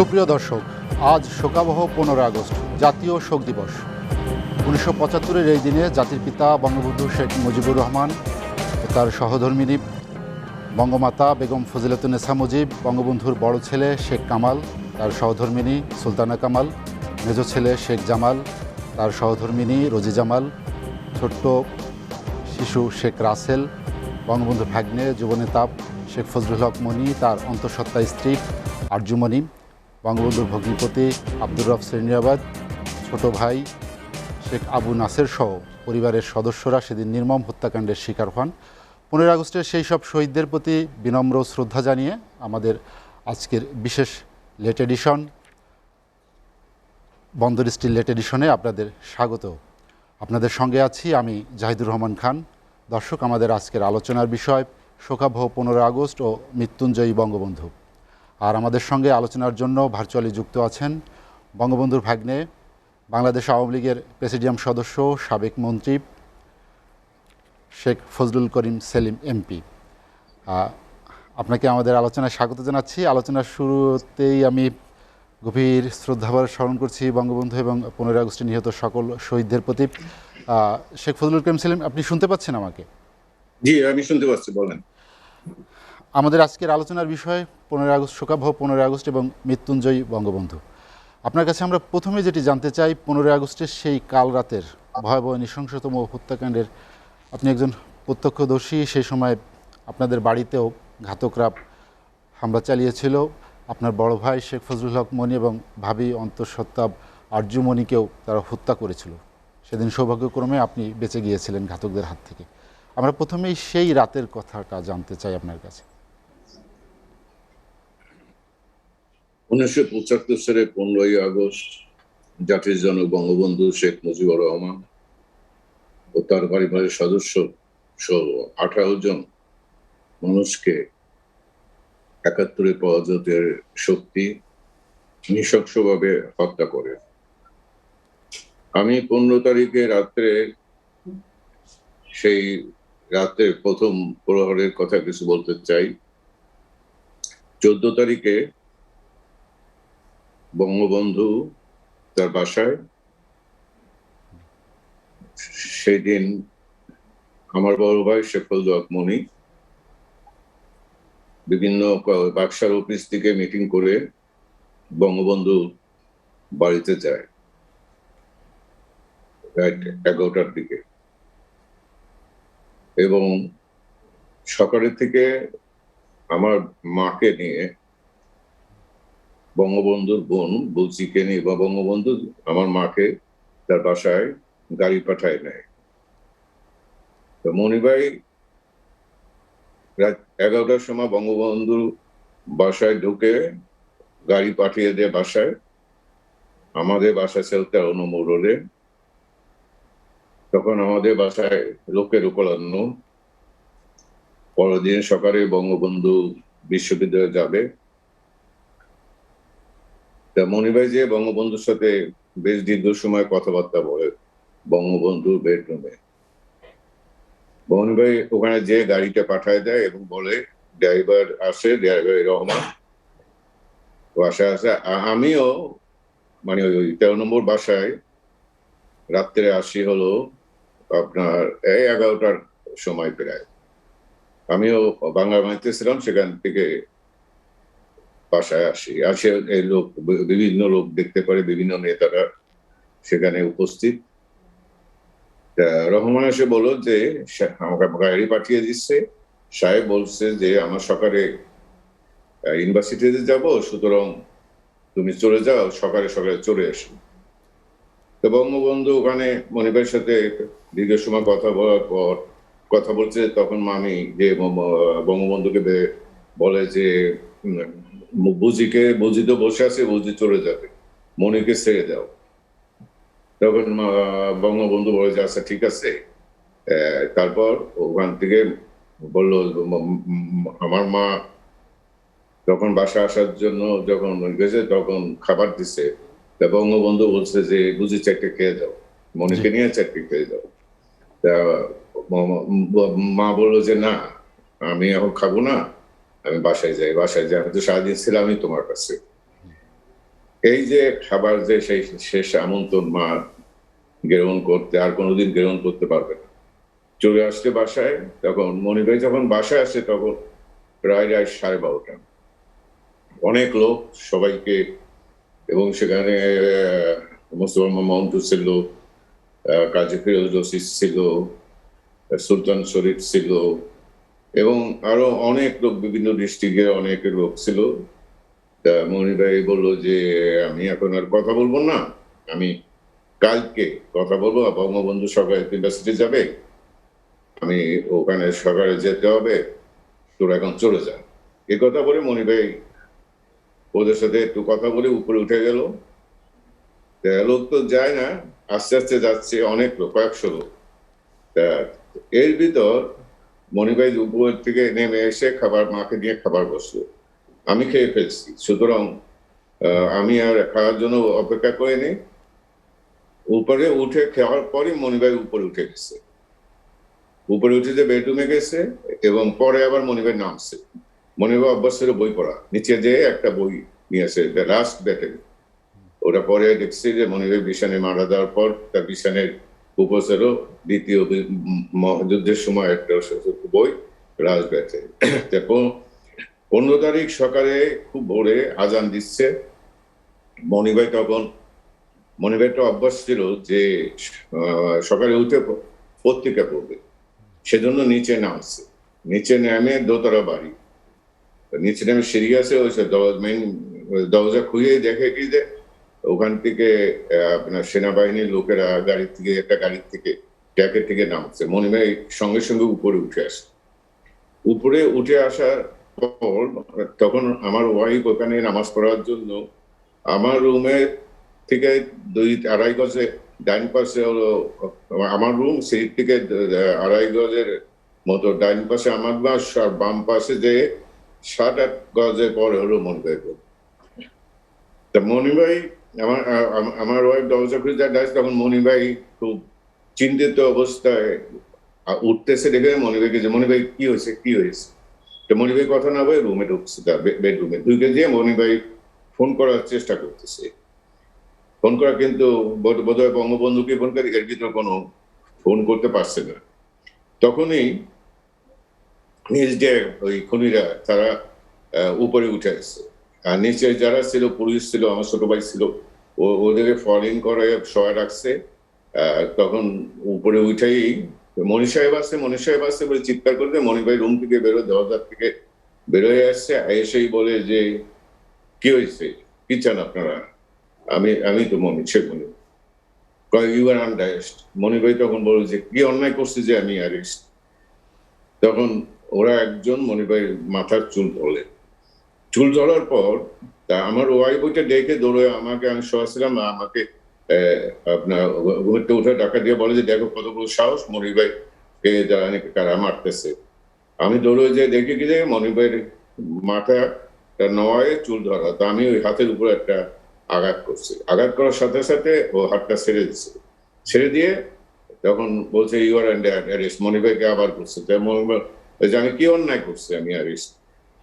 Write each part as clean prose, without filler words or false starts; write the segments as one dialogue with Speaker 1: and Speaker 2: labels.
Speaker 1: সুপ্রিয় দর্শক, আজ শোকাবহ 15 আগস্ট, জাতীয় শোক দিবস। 1975-এর এই দিনে জাতির পিতা বঙ্গবন্ধু শেখ মুজিবুর রহমান ও তার সহধর্মিণী বঙ্গমাতা বেগম ফজিলাতুন্নেছা মুজিব, বঙ্গবন্ধুর বড় ছেলে শেখ কামাল, তার সহধর্মিণী সুলতানা কামাল, মেজ ছেলে শেখ জামাল, তার সহধর্মিণী রোজি জামাল, ছোট্ট শিশু শেখ রাসেল, বঙ্গবন্ধুর ভাগ্নে যুবনেতা শেখ ফজলুল হক মনি, তার অন্তঃসত্ত্বা স্ত্রী আরজুমণি, বঙ্গবন্ধুর ভগ্নিপতি আব্দুর রব শ্রীনিয়াবাদ, ছোট ভাই শেখ আবু নাসের সহ পরিবারের সদস্যরা সেদিন নির্মম হত্যাকাণ্ডের শিকার হন। 15 আগস্টের সেই সব শহীদদের প্রতি বিনম্র শ্রদ্ধা জানিয়ে আমাদের আজকের বিশেষ লেট এডিশন, বন্দর স্টিল লেট এডিশনে আপনাদের স্বাগত। আপনাদের সঙ্গে আছি আমি জাহিদুর রহমান খান। দর্শক, আমাদের আজকের আলোচনার বিষয় শোকাবহ 15 আগস্ট ও মৃত্যুঞ্জয়ী বঙ্গবন্ধু। আর আমাদের সঙ্গে আলোচনার জন্য ভার্চুয়ালি যুক্ত আছেন বঙ্গবন্ধুর ভাগ্নে, বাংলাদেশ আওয়ামী লীগের প্রেসিডিয়াম সদস্য, সাবেক মন্ত্রী শেখ ফজলুল করিম সেলিম এমপি। আপনাকে আমাদের আলোচনায় স্বাগত জানাচ্ছি। আলোচনার শুরুতেই আমি গভীর শ্রদ্ধাভরে স্মরণ করছি বঙ্গবন্ধু এবং 15 আগস্টে নিহত সকল শহীদদের প্রতি। শেখ ফজলুল করিম সেলিম, আপনি শুনতে পাচ্ছেন আমাকে?
Speaker 2: জি, আমি শুনতে পাচ্ছি, বলেন।
Speaker 1: আমাদের আজকের আলোচনার বিষয় 15 আগস্ট, শোকাবহ 15 আগস্ট এবং মৃত্যুঞ্জয়ী বঙ্গবন্ধু। আপনার কাছে আমরা প্রথমে যেটি জানতে চাই, 15 আগস্টের সেই কাল রাতের ভয়াবহ নৃশংসতম হত্যাকাণ্ডের আপনি একজন প্রত্যক্ষদর্শী। সেই সময় আপনাদের বাড়িতেও ঘাতকরা হামলা চালিয়েছিল। আপনার বড় ভাই শেখ ফজলুল হক মনি এবং ভাবি অন্তঃসত্ত্বা আরজুমণিকেও তারা হত্যা করেছিল। সেদিন সৌভাগ্যক্রমে আপনি বেঁচে গিয়েছিলেন ঘাতকদের হাত থেকে। আমরা প্রথমেই সেই রাতের কথাটা জানতে চাই আপনার কাছে।
Speaker 2: 1975 সালে 15ই আগস্ট জাতির জনক বঙ্গবন্ধু শেখ মুজিবুর রহমান ও তার পরিবারের সদস্য সহ 18 জন মানুষকে 71 পরাজয়ের শক্তি নৃশংসভাবে হত্যা করে। আমি 15 তারিখে রাত্রে, সেই রাতের প্রথম প্রহরের কথা কিছু বলতে চাই। 14 তারিখে বঙ্গবন্ধু তার বাসায়, সেই দিন আমার বড় ভাই শেখ ফজলুল হক মনি বিভিন্ন বাক্সার অফিস থেকে মিটিং করে বঙ্গবন্ধু বাড়িতে যায় রাত 11টার দিকে, এবং সকালের থেকে আমার মাকে নিয়ে, বঙ্গবন্ধুর বোন বুচিকে নিয়ে বা বঙ্গবন্ধু আমার মাকে তার বাসায় গাড়ি পাঠায় নেয়। তো মনিভাই রাত 11টার সময় বঙ্গবন্ধু বাসায় ঢুকে গাড়ি পাঠিয়ে দেয় বাসায়। আমাদের বাসা ছিল 13 নম্বর রোডে। তখন আমাদের বাসায় লোকের উপলন্ন। পরের দিন সকালে বঙ্গবন্ধু বিশ্ববিদ্যালয়ে যাবে। তা মনিভাই যে বঙ্গবন্ধুর সাথে বেশ দীর্ঘ সময় কথাবার্তা বলে বঙ্গবন্ধুর বেডরুমে। মনিভাই ওখানে যে গাড়িটা পাঠায় দেয় এবং বলে ড্রাইভার আসে, ড্রাইভার রহমান বাসায় আসে। আমিও মানে ওই 13 নম্বর বাসায় রাত্রে আসি হলো আপনার 11টার সময় প্রায়। আমিও বাংলা বাড়িতে ছিলাম, সেখান থেকে বাসায় আসি। এই লোক, বিভিন্ন লোক দেখতে পারে, বিভিন্ন নেতারা সেখানে উপস্থিত। রহমান এসে বলল যে আমাকে গাড়ি পাঠিয়ে দিচ্ছে, সাহেব বলছে যে আমার সকালে ইউনিভার্সিটিতে যাব, সুতরাং তুমি চলে যাও, সকালে সকালে চলে এসো। তো বঙ্গবন্ধু ওখানে মনিবের সাথে দীর্ঘ সময় কথা বলার পর কথা বলছে, তখন মামি যে বঙ্গবন্ধুকে বলে যে বুঝি তো বসে আছে, বুঝি চলে যাবে, মনিকে ছেড়ে দাও। তখন বঙ্গবন্ধু বলে যে আচ্ছা ঠিক আছে। তারপর ওখান থেকে বললো, আমার মা তখন বাসা আসার জন্য যখন গেছে তখন খাবার দিছে। বঙ্গবন্ধু বলছে যে বুঝি চারটে খেয়ে দাও, মনিকে নিয়ে চারটে খেয়ে দাও। তা মা বললো যে না, আমি এখন খাবো না, আমি বাসায় যাই। আমি তো সারাদিন ছিলামই তোমার কাছে। এই যে খাবার যে সেই শেষ আমন্ত্রণ মা গ্রহণ করতে আর কোনোদিন গ্রহণ করতে পারবে না, চলে আসছে বাসায়। তখন মনির ভাই যখন বাসায় আসে তখন প্রায় রাত 12:30। অনেক লোক, সবাইকে, এবং সেখানে মুস্তফা মন্টু ছিল, কাজী ফিরোজ রশিদ ছিল, সুলতান শরীফ ছিল, এবং আরো অনেক লোক, বিভিন্ন ডিস্ট্রিক্টের অনেক লোক ছিল। তা মনির ভাই বললো যে আমি এখন আর কথা বলবো না, আমি কালকে কথা বলবো। বঙ্গবন্ধু সরকার ইউনিভার্সিটি যাবে, আমি ওখানে সকালে যেতে হবে, তোরা এখন চলে যা। এ কথা বলে মনির ভাই ওদের সাথে একটু কথা বলে উপরে উঠে গেল। লোক তো যায় না, আস্তে আস্তে যাচ্ছে, অনেক লোক, কয়েকশো লোক। তা এর ভিতর মনির ভাই উপর থেকে নেমে এসে খাবার, মাকে দিয়ে খাবার বসলো। আমি খেয়ে ফেলছি, সুতরাং আমি আর খাওয়ার জন্য অপেক্ষা করিনি। উপরে উঠে খাওয়ার পরই মনির ভাই উপরে উঠে গেছে, উপরে উঠে যে বেডরুমে গেছে, এবং পরে আবার মনির ভাই নামছে। মনির ভাই অভ্যাস ছিল বই পড়া, নিচে যেয়ে একটা বই নিয়ে আসে, দ্য লাস্ট ব্যাটেল। ওটা পরে দেখছি যে মনির ভাই বিছানে মারা দেওয়ার পর তার বিছানের উপসেরও দ্বিতীয় মহাযুদ্ধের সময় একটা বই, লাস্ট ব্যাটেল। 15 তারিখ সকালে খুব ভোরে আজান দিচ্ছে। মনির ভাই তখন, মনির ভাই একটা অভ্যাস ছিল যে সকালে উঠে পত্রিকা পড়বে, সেজন্য নিচে নামছে। নিচে নেমে দোতলা বাড়ি, নিচে নেমে সিঁড়ি আছে, ওই মেইন দরজা খুঁজে দেখে কি যে ওখান থেকে আপনার সেনাবাহিনীর লোকেরা একটা গাড়ির থেকে ট্যাকের থেকে নামছে। মনির ভাই সঙ্গে সঙ্গে উপরে উঠে আসে। উপরে উঠে আসার পর তখন আমার ওয়াইফ ওখানে নামাজ পড়ার জন্য আমার রুমের থেকে 2-2.5 গজে ডাইন পাশে হলো আমার রুম, সেই থেকে 2.5 গজের মতো ডাইন পাশে আমার বাস, আর বাম পাশে যে 7-8 গজের পরে হলো মনির ভাই। তা মনির ভাই, আমার ওয়াইফ দরজা খুলে ডাকছে, তখন মনির ভাই খুব চিন্তিত অবস্থায় উঠতেছে, দেখে মনির ভাইকে যে মনির ভাই কি হয়েছে, কি হয়েছে। তো মনির ভাই কথা না বলে রুমে ঢুকছে, তার বেডরুমে ঢুকে দিয়ে মনির ভাই ফোন করার চেষ্টা করতেছে। ফোন করা কিন্তু বোধহয় বঙ্গবন্ধুকে ফোন করে, এর ভিতরে কোনো ফোন করতে পারছে না। তখনই নিজ যে ওই খুনিরা তারা উপরে উঠে আসছে, আর নিচে যারা ছিল, পুলিশ ছিল, আমার ছোট ভাই ছিল, ওদেরকে ফলিং করে সবাই রাখছে। তখন উপরে উঠেই মনির সাহেব আসছে, মনির সাহেব আসছে বলে চিৎকার করতে মনির ভাই রুম থেকে দরজার থেকে বেরোয় আসছে। এসেই বলে যে কি হয়েছে, কি চান আপনারা? আমি তো মনির, সে Monir. You are under arrest. Monir ভাই তখন বলে যে কি অন্যায় করছে যে আমি অ্যারেস্ট। তখন ওরা একজন মনির ভাই মাথার চুল ধরলেন। চুল ধরার পর তা আমার ওয়াইফ ওইটা দেখে দৌড়ে, আমি শোয়াছিলাম, আমাকে আপনার ঘুরতে উঠে ডাকা দিয়ে বলে যে দেখো কত বড় সাহস, মনির ভাই কে কারা মারতেছে। আমি দৌড়ে যে দেখে কি যে মনির ভাইয়ের মাথা নয় চুল ধরা। তো আমি ওই হাতের উপরে একটা আঘাত করছি, আঘাত করার সাথে সাথে ও হাতটা ছেড়ে দিচ্ছে। ছেড়ে দিয়ে তখন বলছে ইউ আর আন্ডার অ্যারেস্ট। মনির ভাইকে আবার করছে, যে আমি কি অন্যায় করছি, আমি অ্যারেস্ট।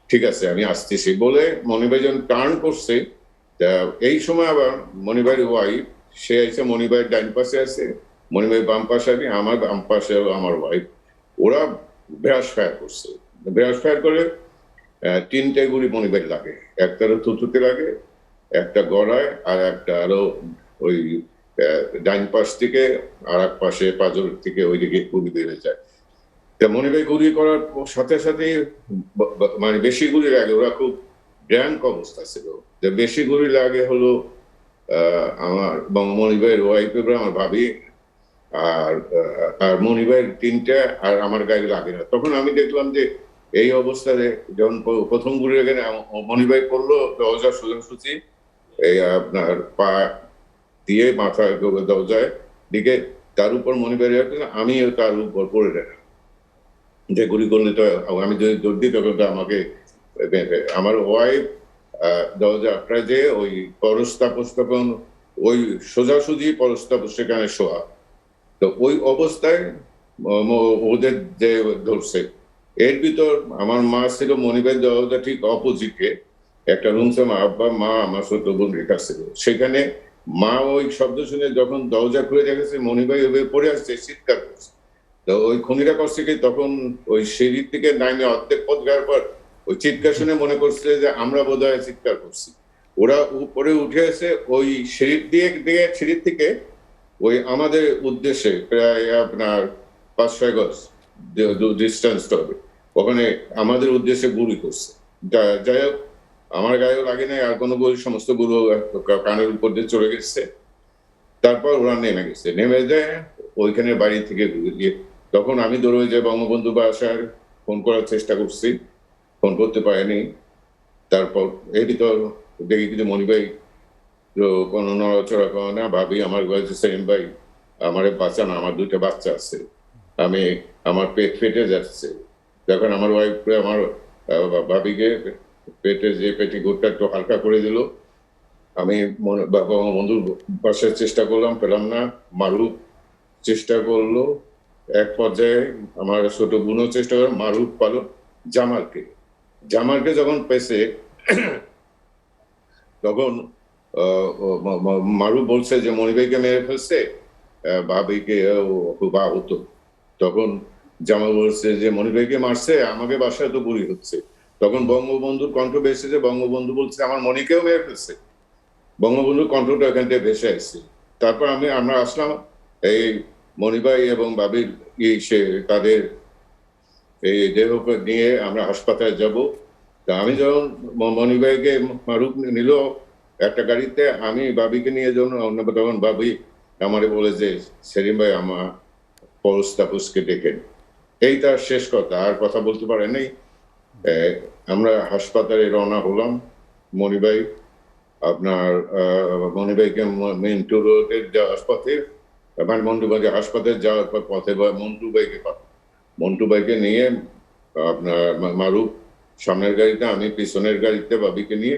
Speaker 2: ঠিক আছে, আমি আসতেছি বলে মনির ভাই যখন টার্ন করছে, এই সময় আবার মনির ভাইয়ের ওয়াইফ, সে এসে মনির ভাইয়ের ডাইন পাশে আছে, মনির ভাই বাম পাশে, আমি আমার বাম পাশে আমার ওয়াইফ। ওরা ব্রাশ ফায়ার করছে। ব্রাশ ফায়ার করে 3টে গুলি মনির ভাই লাগে, একটা থুতুতে লাগে, একটা গড়ায়, আর একটা আরো ওই ডাইন পাশ থেকে আর এক পাশে পাঁজর থেকে ওইদিকে গুলি বেড়ে যায়। মনির ভাই গুলি করার সাথে সাথে মানে বেশি গুলি লাগে, ওরা খুব ড্যাঙ্ক অবস্থা ছিল। যে বেশি গুলি লাগে হলো আমার মনির ভাইয়ের ওয়াইফ, আমার ভাবি, আর মনির ভাইয়ের 3টে, আর আমার গায়ে লাগে না। তখন আমি দেখলাম যে এই অবস্থায় যখন প্রথম গুলি লাগে মনির ভাই করলো দরজা সোজাসুজি, এই আপনার পা দিয়ে মাথা দরজায় দিকে, তার উপর মনির ভাই, আমিও তার উপর পড়ে গেলাম। যে গুলি করলে তো আমি যদি দৌড় দিই তখন তো আমাকে, আমার ওয়াইফ দরজা আটকায় যে ওই পরস্তাপস, তখন ওই সোজাসুজি পরস্তাপস সেখানে শোয়া। তো ওই অবস্থায় ওদের যে ধরছে, এর ভিতর আমার মা ছিল মনির ভাই দরজা ঠিক অপোজিটে, একটা রুমসে মা আব্বা মা আমার ছোট বোন রেখা ছিল। সেখানে মা ওই শব্দ শুনে যখন দরজা খুলে দেখেছে মনিভাই ওভাবে পড়ে আসছে, চিৎকার করছে। তো ওই খুনিরা করছে কি, তখন ওই সিঁড়ি থেকে নামে অর্ধেক পথ যাওয়ার পর ওই চিৎকার শুনে মনে করছে যে আমরা বোধহয় চিৎকার করছি। ওরা উপরে উঠে এসে ওই সিঁড়ির থেকে ওই আমাদের উদ্দেশ্যে প্রায় আপনার 5-6 গজ ডিস্টেন্স হবে, ওখানে আমাদের উদ্দেশ্যে গুলি করছে। যাই হোক, আমার গায়েও লাগে নাই, আর কোনো গুলি, সমস্ত গুলো কানের উপর দিয়ে চলে গেছে। তারপর ওরা নেমে গেছে, নেমে যায় ওইখানে বাড়ি থেকে গিয়ে, তখন আমি দৌড়ে যে বঙ্গবন্ধু বাসার ফোন করার চেষ্টা করছি, ফোন করতে পারিনি। তারপর এই ভিতর দেখি কিন্তু মনিভাই কোনো নড়াচড়া করে না। ভাবি আমার বয়সে সেলিম ভাই আমারে বাঁচান, আমার 2টা বাচ্চা আছে, আমার পেট ফেটে যাচ্ছে। তখন আমার ওয়াইফ আমার ভাবিকে পেটের যে পেটিকোটটা একটু হালকা করে দিল। আমি বন্ধুর বাসার চেষ্টা করলাম, পেলাম না। মারুফ চেষ্টা করলো, এক পর্যায়ে আমার ছোট বোনও চেষ্টা করলো, মারুফ পালো জামালকে যখন পেয়েছে তখন মারুফ বলছে যে মনিভাইকে মেরে ফেলছে, ভাবিকে খুব আহত। তখন জামাল বলছে যে মনিভাইকে মারছে, আমাকে বাসায় তো গুলি হচ্ছে। তখন বঙ্গবন্ধুর কণ্ঠ ভেসে, যে বঙ্গবন্ধু বলছে আমার মনিকেও মেরে ফেলছে। বঙ্গবন্ধুর কণ্ঠটা এখান থেকে ভেসে আসছে। তারপর আমরা আসলাম এই মনিভাই এবং ভাবির তাদের এই দেহ নিয়ে আমরা হাসপাতালে যাব। তা আমি যখন মনিভাইকে মারুফ নিল একটা গাড়িতে, আমি ভাবিকে নিয়ে যখন তখন ভাবি আমারে বলে যে সেলিম ভাই আমার পরশ তাপসকে ডেকেন। এই তার শেষ কথা, আর কথা বলতে পারে নাই। আমরা হাসপাতালে রওনা হলাম। মনিভাই আপনার মনিভাইকে মিন্টু রোডের যাওয়ার পথে, মানে মন্টুবাইকে হাসপাতালে যাওয়ার পথে মন্টু ভাইকে নিয়ে আপনার মারুফ সামনের গাড়িতে, আমি পিছনের গাড়িতে ভাবিকে নিয়ে।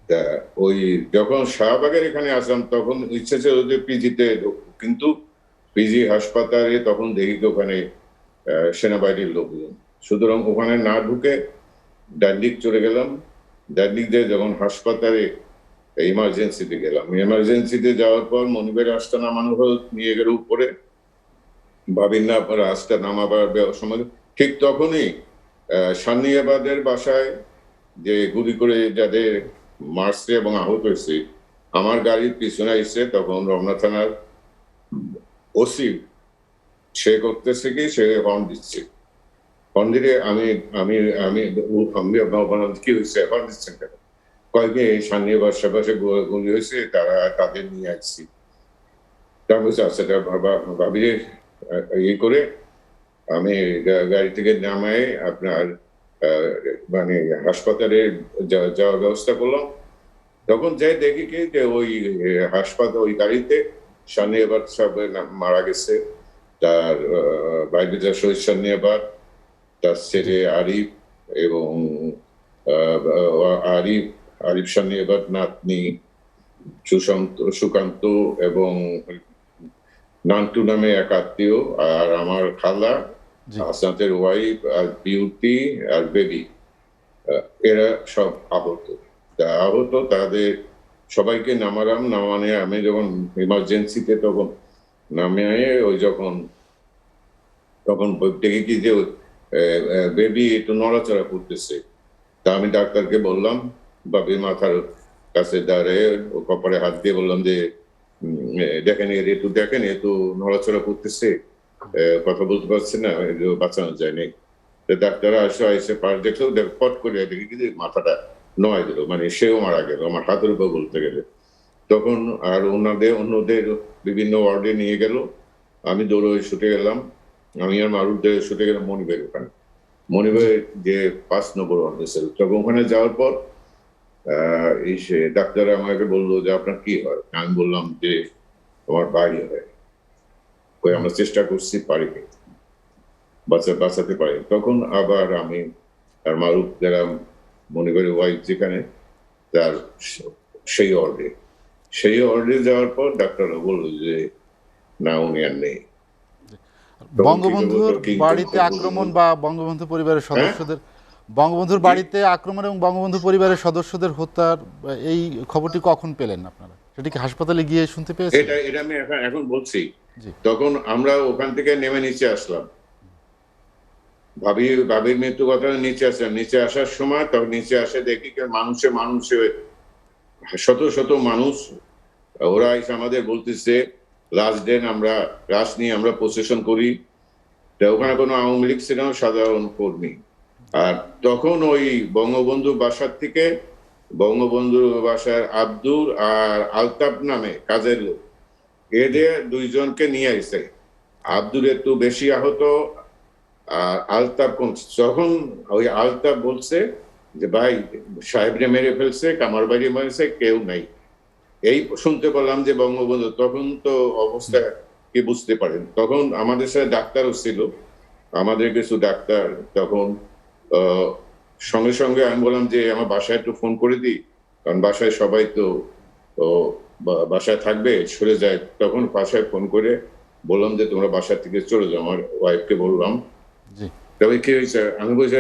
Speaker 2: তা ওই যখন শাহবাগের এখানে আসলাম তখন ইচ্ছে ছিল যে পিজিতে, কিন্তু পিজি হাসপাতালে তখন দেখি ওখানে সেনাবাহিনীর লোকজন, সুতরাং ওখানে না ঢুকে ডান্ডিক চলে গেলাম। ডান্ডিক দিয়ে যখন হাসপাতালে ইমার্জেন্সিতে গেলাম, ইমার্জেন্সিতে যাওয়ার পর মনিবের রাস্তা নামানো হল, নিয়ে গেল উপরে। ভাবির না রাস্তা নামাবার সময় ঠিক তখনই সান্নিয়াবাদের বাসায় যে গুলি করে যাদের মারছে এবং আহত হয়েছে, আমার গাড়ির পিছনে এসে তখন রমনা থানার ওসি, সে করতেছে কি, সে হর্ন দিচ্ছে। হর্ন দিলে আমি আমি আমি বললাম কি হয়েছে, হর্ন দিচ্ছেন কেন? কয়েকে সান্নিয়াবাদ পাশে গুলি হয়েছে, তাদের নিয়ে আসছি। তা বলছে আচ্ছা, ভাবি ইয়ে করে আমি গাড়ি থেকে নামায় আপনার মানে হাসপাতালে যাওয়ার ব্যবস্থা করলাম। তখন যাই দেখি কি যে ওই হাসপাতাল, ওই গাড়িতে সান্নিয়াবাদ সাহেব মারা গেছে, তার বাইরে যা শহীদ সান্নিয়াবাদ, তার ছেলে আরিফ এবং আরিফ সান্নিয়াবাদ, নাতনি সুকান্ত এবং নান্টু নামে এক আত্মীয়, আর আমার খালা হাসনাতের ওয়াইফ আর বিউটি আর বেবি, এরা সব আহত। তাদের সবাইকে নামানে আমি যখন ইমার্জেন্সিতে তখন নামে ওই তখন দেখি কি যে বেবি একটু নড়াচড়া করতেছে। তা আমি ডাক্তারকে বললাম, বাবির মাথার কাছে দাঁড়িয়ে ও কপালে হাত দিয়ে বললাম যে দেখেন একটু নড়াচড়া করতেছে, কথা বলতে পারছে না, বাঁচানো যায়নি। ডাক্তার এসে পাশ দেখলো, পট করে দেখি কি মাথাটা নয় দিল, মানে সেও মারা গেল আমার হাতের উপর বলতে গেলে। তখন আর অন্যদের বিভিন্ন ওয়ার্ডে নিয়ে গেল, আমি দৌড়ে ছুটে গেলাম, আমি আর মারুফ ছুটে গেলাম মনিবের ওখানে। মনিবের যে 5 নম্বর ওয়ার্ডে ছিল, তখন ওখানে যাওয়ার পর এসে ডাক্তার আমাকে বললো যে আপনার কি হয়? আমি বললাম যে আমার ভাই হয়, ওই আমরা চেষ্টা করছি, পারি বাঁচাতে পারি। তখন আবার আমি আর মারুফ গেলাম মনিবের ওয়াইফ যেখানে, তার সেই ওয়ার্ডে যাওয়ার পর ডাক্তাররা বললো যে না, উনি আর নেই।
Speaker 1: বঙ্গবন্ধুর বাড়িতে আক্রমণ বা বঙ্গবন্ধু পরিবারের সদস্যদের বঙ্গবন্ধুর বাড়িতে আক্রমণ এবং বঙ্গবন্ধু পরিবারের সদস্যদের হত্যার এই খবরটি কখন পেলেন আপনারা? সেটি কি হাসপাতালে গিয়ে শুনতে পেয়েছেন?
Speaker 2: এটা এটা আমি এখন বলছি।
Speaker 1: জি
Speaker 2: তখন আমরা ওখান থেকে নেমে নিচে আসলাম, ভাবির মৃত্যু কথা নিচে আসলাম। নিচে আসার সময় তখন নিচে আসে দেখি মানুষে শত শত মানুষ, ওরা এসে আমাদের বলতেছে লাস্ট ডে আমরা লাশ নিয়ে আমরা প্রসেশন করি। তা ওখানে কোনো আওয়ামী লীগ ছিল না, সাধারণ কর্মী। আর তখন ওই বঙ্গবন্ধু বাসার থেকে বঙ্গবন্ধু বাসার আব্দুর আর আলতাফ নামে কাজের লোক, এদের দুইজনকে নিয়ে আসে। আব্দুর একটু বেশি আহত আর আলতাফ কম। তখন ওই আলতাফ বলছে যে ভাই সাহেবরে মেরে ফেলছে, কামার বাড়ি মেরেছে, কেউ নাই। এই শুনতে পেলাম যে বঙ্গবন্ধু, তখন তো অবস্থা কি বুঝতে পারেন। তখন আমাদের সাথে ডাক্তারও ছিল, আমাদের কিছু ডাক্তার। তখন সঙ্গে সঙ্গে আমি বললাম যে আমার বাসায় একটু ফোন করে দিই, কারণ বাসায় সবাই তো বাসায় থাকবে, সরে যায়। তখন বাসায় ফোন করে বললাম যে তোমরা বাসা থেকে চলে যাও। আমার ওয়াইফকে বললাম।
Speaker 1: জি
Speaker 2: তবে কি হয়েছে আমি বলছি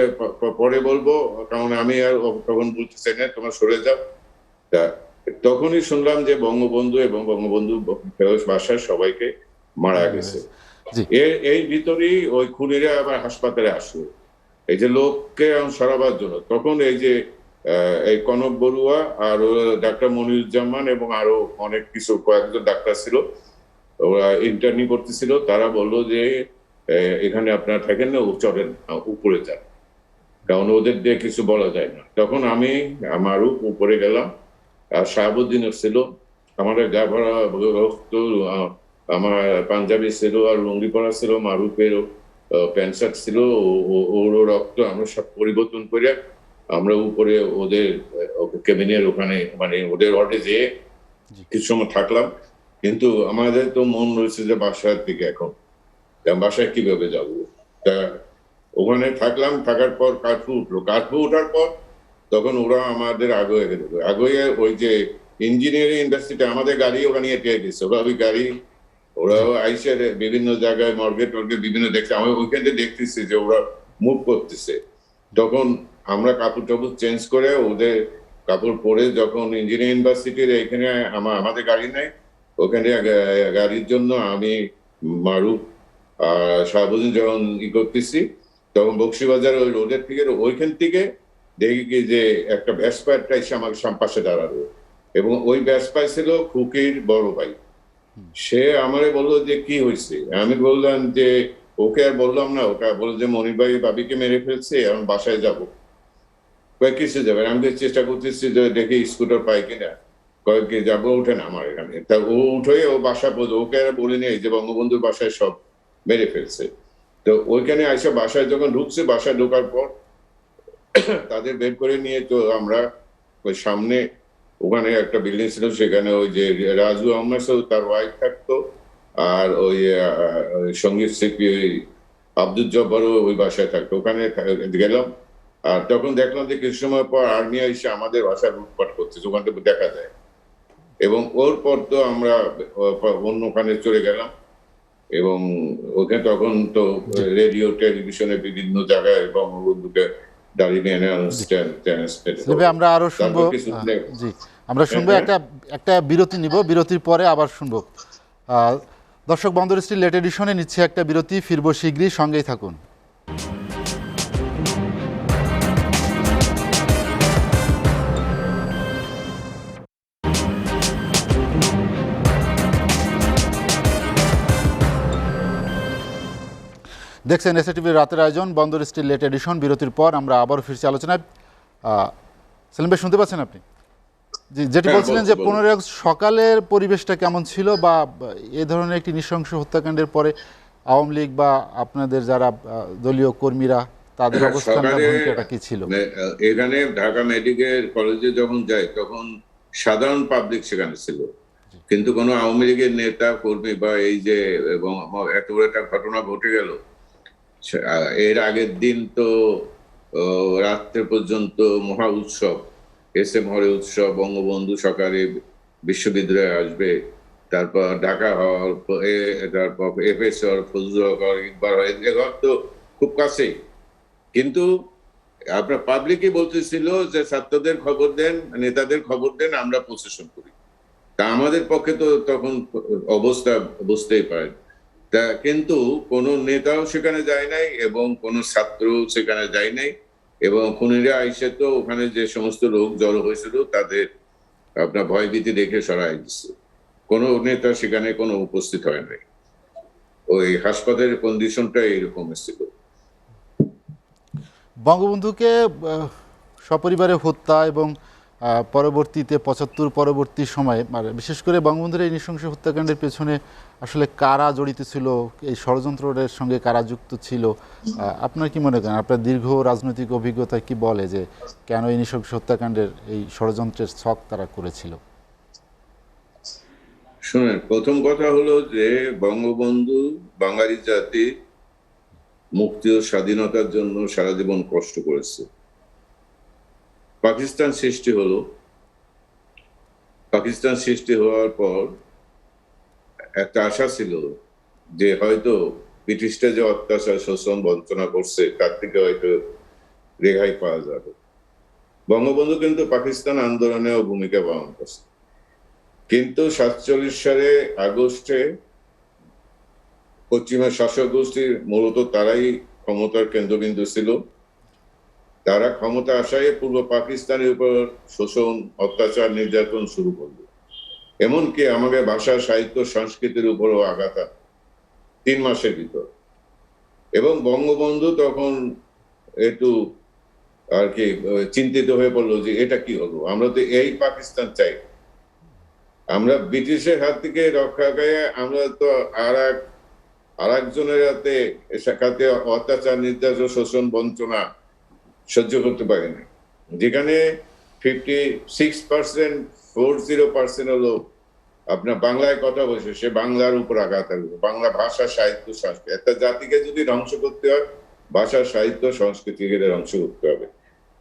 Speaker 2: পরে বলবো, কারণ আমি আর তখন বলতে চাই না, তোমরা সরে যাও। তা তখনই শুনলাম যে বঙ্গবন্ধু এবং বঙ্গবন্ধু বাসার সবাইকে মারা গেছে।
Speaker 1: জি
Speaker 2: এই ভিতরেই ওই খুনিরা আবার হাসপাতালে আসলো এই যে লোককে সরাবার জন্য। তখন এই যে এই কনক বড়ুয়া আর ডাক্তার মনিরুজ্জামান এবং আরো অনেক কিছু কয়েকজন ডাক্তার ছিল, ওরা ইন্টার্নি করতেছিল। তারা বললো যে এখানে আপনারা থাকেন না, চলেন উপরে যান, কারণ ওদের দিয়ে কিছু বলা যায় না। তখন আমি আমারও উপরে গেলাম, আর শাহাবুদ্দিন ছিল, আমাদের গা ভরা রক্ত, আমার পাঞ্জাবি ছিল আর লুঙ্গি পরা ছিল, মারুফেরও প্যান্ট শার্ট ছিল, ওরও রক্ত। আমরা সব পরিবর্তন করে আমরা উপরে ওদের কেবিনের ওখানে মানে ওদের ওয়ার্ডে যেয়ে কিছু সময় থাকলাম। কিন্তু আমাদের তো মন রয়েছে যে বাসার দিকে, এখন বাসায় কিভাবে যাব। তা ওখানে থাকলাম, থাকার পর কার্ফু ওঠার পর তখন ওরা আমাদের আগে ওই যে ইঞ্জিনিয়ারিং ইন্ডাস্ট্রিতে আমাদের গাড়ি ওরা নিয়ে টেয়ে দিচ্ছে। ওরা ওই গাড়ি ওরাও আইসে বিভিন্ন জায়গায় মর্গে টর্গে বিভিন্ন দেখছে, আমি ওইখানে দেখতেছি যে ওরা মুভ করতেছে। তখন আমরা কাপড় টাপড় চেঞ্জ করে ওদের কাপড় পরে যখন ইঞ্জিনিয়ারিং ইউনিভার্সিটির এখানে আমাদের গাড়ি নেই, ওখানে গাড়ির জন্য আমি মারুফ আর শাহাবুদ্দিন যখন করতেছি, তখন বক্সিবাজার ওই রোডের থেকে ওইখান থেকে দেখি কি যে একটা ভ্যাসপায়ারটা এসে আমার পাশে দাঁড়ালো, এবং ওই ভ্যাসপায় ছিল খুকির বড় ভাই। সে আমারে বললো যে কি হয়েছে। আমি বললাম যে ওকে আর বললাম না, ওকে বললো যে মনির ভাই বাবিকে মেরে ফেলছে, আমি বাসায় যাবো। কিসে যাবেন? আমি চেষ্টা করতেছি যে দেখি স্কুটার পাই কিনা। কয়েককে যাবো, ওঠেন আমার এখানে। তা ও উঠে ও বাসা পড়লো, ওকে আর বলে নেই যে বঙ্গবন্ধুর বাসায় সব মেরে ফেলছে। তো ওইখানে আইসা বাসায় যখন ঢুকছে, বাসায় ঢোকার পর তাদের বের করে নিয়ে তো আমরা ওই সামনে ওখানে একটা বিল্ডিং ছিল, সেখানে ওই যে রাজু আহমেদ তার ওয়াইফ থাকতো, আর ওই সঙ্গীত শিল্পী ওই আব্দুল জব্বারও ওই বাসায় থাকতো। ওখানে গেলাম, আর তখন দেখলাম যে কিছু সময় পর আর্মি এসে আমাদের বাসায় লুটপাট করতেছে, ওখান থেকে দেখা যায়। এবং ওর পর তো আমরা অন্য ওখানে চলে গেলাম, এবং ওখানে তখন তো রেডিও টেলিভিশনে বিভিন্ন জায়গায় বঙ্গবন্ধুকে দাঁড়িয়ে
Speaker 1: আমরা আরো শুনবো। জি আমরা শুনবো, একটা বিরতি নিব, বিরতির পরে আবার শুনবো। দর্শক, বন্দর স্টিল লেট এডিশনে নিচ্ছে একটা বিরতি, ফিরবো শীঘ্রই, সঙ্গেই থাকুন। দেখছেন এসএটিভির রাতের আয়োজন বন্দর স্টিল লেট এডিশন। বিরতির পর আমরা আবার ফিরছি আলোচনায়। সেলিম ভাই শুনতে পাচ্ছেন আপনি? জি, যেটি বলছিলেন যে 15 আগস্ট সকালের পরিবেশটা কেমন ছিল, বা এ ধরনের একটি নৃশংস হত্যাকাণ্ডের পরে আওয়ামী লীগ বা আপনাদের যারা দলীয় কর্মীরা তাদের অবস্থানটা ভূমিকাটা কি ছিল?
Speaker 2: এখানে ঢাকা মেডিকেল কলেজে যখন যাই তখন সাধারণ পাবলিক সেখানে ছিল, কিন্তু কোনো আওয়ামী লীগের নেতা কর্মী বা এই যে এবং এত বড় একটা ঘটনা ঘটে গেল, এর আগের দিন তো রাত্রে পর্যন্ত মহা উৎসব, এসএম হলে উৎসব, বঙ্গবন্ধু সকালে বিশ্ববিদ্যালয়ে আসবে, তারপর ঢাকা হল, তারপর এফএস হল, ফজলুল হল, ইকবাল হল, এগুলো তো খুব কাছেই। কিন্তু আপনার পাবলিকই বলতেছিল যে ছাত্রদের খবর দেন, নেতাদের খবর দেন, আমরা প্রশাসন করি। তা আমাদের পক্ষে তো তখন অবস্থা বুঝতেই পারেন। তা কিন্তু কোন নেতাও সেখানে যায় নাই এবং কোন ছাত্র সেখানে যায় নাই, এবং খুনিরা আইসে তো ওখানে যে সমস্ত লোক জড়ো হয়েছিল তাদের আপনার ভয়ভীতি দেখে সরাই দিচ্ছে। কোনো নেতা সেখানে কোনো উপস্থিত হয় নাই। ওই হাসপাতালের কন্ডিশনটা এইরকম ছিল।
Speaker 1: বঙ্গবন্ধুকে সপরিবারে হত্যা এবং পরবর্তীতে ৭৫ পরবর্তী সময়ে মানে বিশেষ করে বঙ্গবন্ধুর এই নৃশংস হত্যাকাণ্ডের পেছনে আসলে কারা জড়িত ছিল, এই ষড়যন্ত্রের সঙ্গে কারা যুক্ত ছিল, আপনার কি মনে করেন? আপনার দীর্ঘ রাজনৈতিক অভিজ্ঞতা কি বলে যে কেন এই নৃশংস হত্যাকাণ্ডের এই ষড়যন্ত্রের ছক তারা করেছিল?
Speaker 2: শুনেন, প্রথম কথা হলো যে বঙ্গবন্ধু বাঙালি জাতি মুক্তি ও স্বাধীনতার জন্য সারা জীবন কষ্ট করেছে। পাকিস্তান সৃষ্টি হলো, পাকিস্তান সৃষ্টি হওয়ার পর একটা আশা ছিল যে হয়তো ব্রিটিশরা যে অত্যাচার, শোষণ, বঞ্চনা করছে তার থেকে হয়তো রেহাই পাওয়া যাবে। বঙ্গবন্ধু কিন্তু পাকিস্তান আন্দোলনেও ভূমিকা পালন করছে, কিন্তু ৪৭ সালে আগস্টে পশ্চিমা শাসক গোষ্ঠীর মূলত তারাই ক্ষমতার কেন্দ্রবিন্দু ছিল। তারা ক্ষমতা আসায় পূর্ব পাকিস্তানের উপর শোষণ, অত্যাচার, নির্যাতন শুরু করলো। এমনকি আমাদের ভাষা, সাহিত্য, সংস্কৃতির উপরও আঘাত ৩ মাসের ভিতর। এবং বঙ্গবন্ধু তখন একটু আর কি চিন্তিত হয়ে পড়লো যে এটা কি হলো, আমরা তো এই পাকিস্তান চাই, আমরা ব্রিটিশের হাত থেকে রক্ষা পেয়ে আমরা তো আর একজনের হাতে সাথে অত্যাচার, নির্যাতন, শোষণ, বঞ্চনা সহ্য করতে পারি না। যেখানে 40% হলো আপনার বাংলায় কথা বলছে, সে বাংলার উপর আঘাত আসবে। বাংলা ভাষা, সাহিত্য, সংস্কৃতি। একটা জাতিকে যদি ধ্বংস করতে হয়, ভাষা, সাহিত্য, সংস্কৃতিকে ধ্বংস করতে হবে।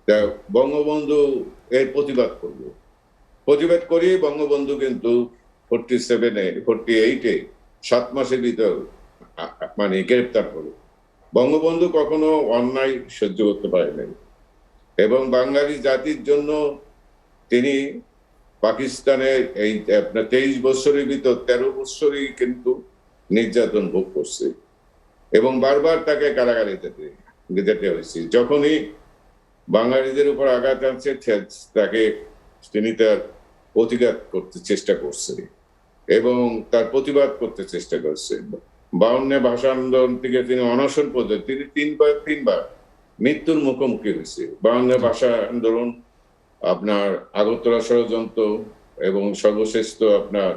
Speaker 2: তা বঙ্গবন্ধু এর প্রতিবাদ করলো। প্রতিবাদ করি বঙ্গবন্ধু কিন্তু 48-এ 7 মাসের ভিতর মানে গ্রেপ্তার হলো। বঙ্গবন্ধু কখনো অন্যায় সহ্য করতে পারে নাই এবং বাঙালি জাতির জন্য তিনি পাকিস্তানের এই আপনার 23 বছরের ভিতর 13 বছরই কিন্তু নির্যাতন ভোগ করছে এবং বারবার তাকে কারাগারে যেতে হয়েছে। যখনই বাঙালিদের উপর আঘাত আনছে তাকে তিনি তার প্রতিঘাত করতে চেষ্টা করছে এবং তার প্রতিবাদ করতে চেষ্টা করছে। 52 ভাষা আন্দোলন থেকে তিনি অনশন পদ্ধতি, তিনি তিনবার মৃত্যুর মুখোমুখি হয়েছে। 52 ভাষা আন্দোলন, আপনার আগরতলা ষড়যন্ত্র এবং সর্বশেষ তো আপনার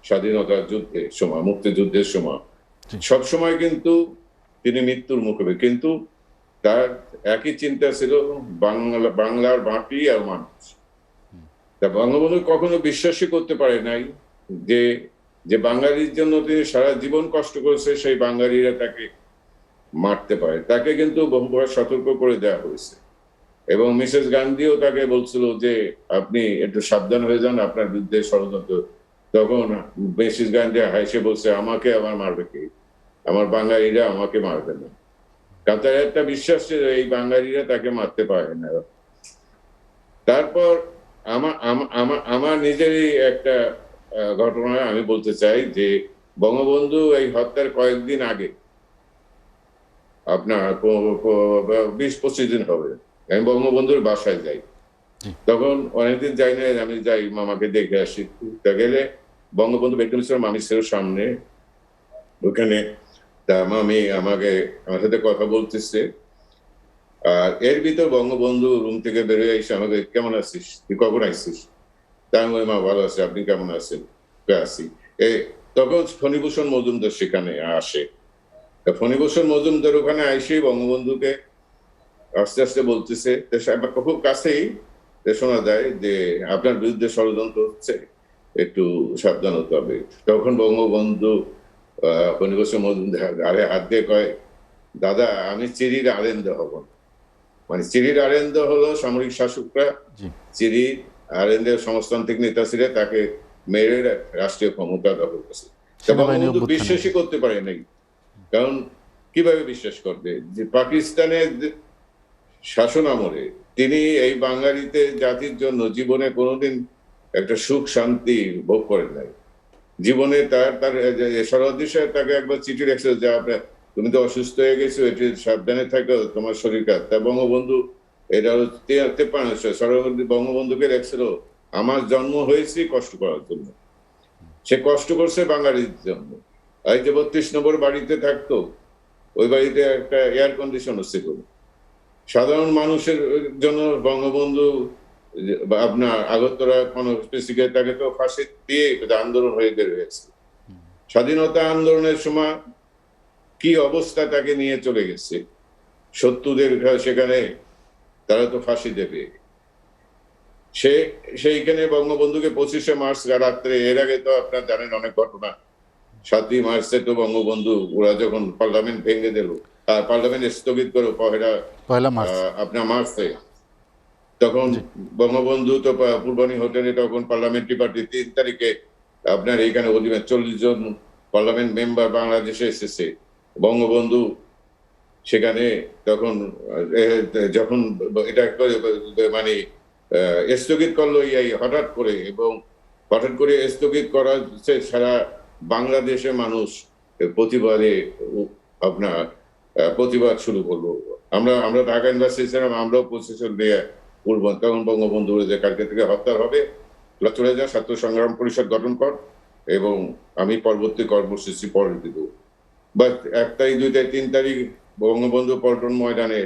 Speaker 2: স্বাধীনতার যুদ্ধের সময়, মুক্তিযুদ্ধের সময়, সব সময় কিন্তু তিনি মৃত্যুর মুখে। কিন্তু তার একই চিন্তা ছিল বাংলার মাটি আর মানুষ। তা বঙ্গবন্ধু কখনো বিশ্বাসই করতে পারে নাই যে যে বাঙালির জন্য তিনি সারা জীবন কষ্ট করেছে সেই বাঙালিরা তাকে মারতে পারে। তাকে কিন্তু বহুবার সতর্ক করে দেওয়া হয়েছে এবং মিসেস গান্ধীও তাকে বলছিল যে আপনি একটু সাবধান হয়ে যান, আপনার বিরুদ্ধে ষড়যন্ত্র। তখন মিসেস গান্ধী হাসে বলছে, আমাকে আবার মারবে কি, আমার বাঙালিরা আমাকে মারবে না। কারণ তার একটা বিশ্বাস ছিল এই বাঙালিরা তাকে মারতে পারে না। তারপর আমার নিজেরই একটা ঘটনা আমি বলতে চাই যে বঙ্গবন্ধু এই হত্যার কয়েকদিন আগে, আপনার 20-25 দিন হবে, আমি বঙ্গবন্ধুর বাসায় যাই। তখন অনেকদিন যাই না, আমি যাই মামাকে দেখে আসি। তা গেলে বঙ্গবন্ধু বেডরুম ছিল, মামি ছিল সামনে, ওখানে তা মামি আমার সাথে কথা বলতেছে। আর এর ভিতর বঙ্গবন্ধু রুম থেকে বেরিয়ে এসে আমাকে, কেমন আছিস, তুই কখন আসছিস? তা আমি মা ভালো আছি, আপনি কেমন আছেন? আছি। তখন ফণীভূষণ মজুমদার সেখানে আসে। ফণীভূষণ মজুমদার ওখানে আইসে বঙ্গবন্ধুকে আস্তে আস্তে বলতেছে, খুব কাছেই শোনা যায় যে আপনার বিরুদ্ধে ষড়যন্ত্র হচ্ছে, একটু সাবধান হতে হবে। তখন বঙ্গবন্ধু ফণীভূষণ মজুমদার আরে হাত দিয়ে কয়, দাদা আমি চিরির আরেন্দা হব না। মানে চিরির আরেন্দা হলো সামরিক শাসকরা চিরির আরেন্দের সমাজতান্ত্রিক নেতা ছিল, তাকে মেরে রাষ্ট্রীয় ক্ষমতা দখল করছে। বঙ্গবন্ধু বিশ্বাসই করতে পারে নাই, কারণ কিভাবে বিশ্বাস করবে যে পাকিস্তানের শাসন আমলে তিনি এই বাঙালিতে জাতির জন্য জীবনে কোনোদিন একটা সুখ শান্তি ভোগ করেন নাই। জীবনে তার তার সরোয়ার্দী সাহেব তাকে একবার চিঠি লেখছিল যে আপনার তুমি তো অসুস্থ হয়ে গেছো, এটি সাবধানে থাকো, তোমার শরীর খারাপ। তা বঙ্গবন্ধু এটা হলো 53 সরোয়ার্দী বঙ্গবন্ধুকে লেখছিল আমার জন্ম হয়েছে কষ্ট করার জন্য, সে কষ্ট করছে বাঙালির জন্য। এই যে 32 নম্বর বাড়িতে থাকতো, ওই বাড়িতে একটা এয়ার কন্ডিশন ছিল। সাধারণ মানুষের জন্য বঙ্গবন্ধু আপনার আগরতলা কনস্পিরেসিকে তাকে তো ফাঁসি দিয়ে আন্দোলন হয়ে বের হয়েছে। স্বাধীনতা আন্দোলনের সময় কি অবস্থা তাকে নিয়ে চলে গেছে, শত্রুদের সেখানে তারা তো ফাঁসি দেবে। সেইখানে বঙ্গবন্ধুকে 25শে মার্চ রাত্রে, এর আগে তো আপনার জানেন অনেক ঘটনা। 7ই মার্চে তো বঙ্গবন্ধু ওরা যখন পার্লামেন্ট ভেঙে দিল, পার্লামেন্ট স্থগিত করো
Speaker 1: পয়লা মার্চ
Speaker 2: আপনার মার্চে, তখন বঙ্গবন্ধু তো পূর্বানী হোটেলে তখন পার্লামেন্টারি পার্টি 3 তারিখে আপনার এইখানে 40 জন পার্লামেন্ট মেম্বার বাংলাদেশে এসেছে। বঙ্গবন্ধু সেখানে তখন যখন এটা মানে স্থগিত করলো হঠাৎ করে, এবং হঠাৎ করে স্থগিত করা সারা বাংলাদেশের মানুষ প্রতিবাদে আপনার প্রতিবাদ শুরু করলো। আমরা ঢাকা ইউনিভার্সিটি ছিলাম, আমরাও প্রসেসর দিয়ে তখন বঙ্গবন্ধু যে কালকে থেকে হত্যা হবে, চলে যা ছাত্র সংগ্রাম পরিষদ গঠন কর এবং আমি পরবর্তী কর্মসূচি পরে দিব। বাট 1 তারিখ 2 তারিখ 3 তারিখ বঙ্গবন্ধু পল্টন ময়দানে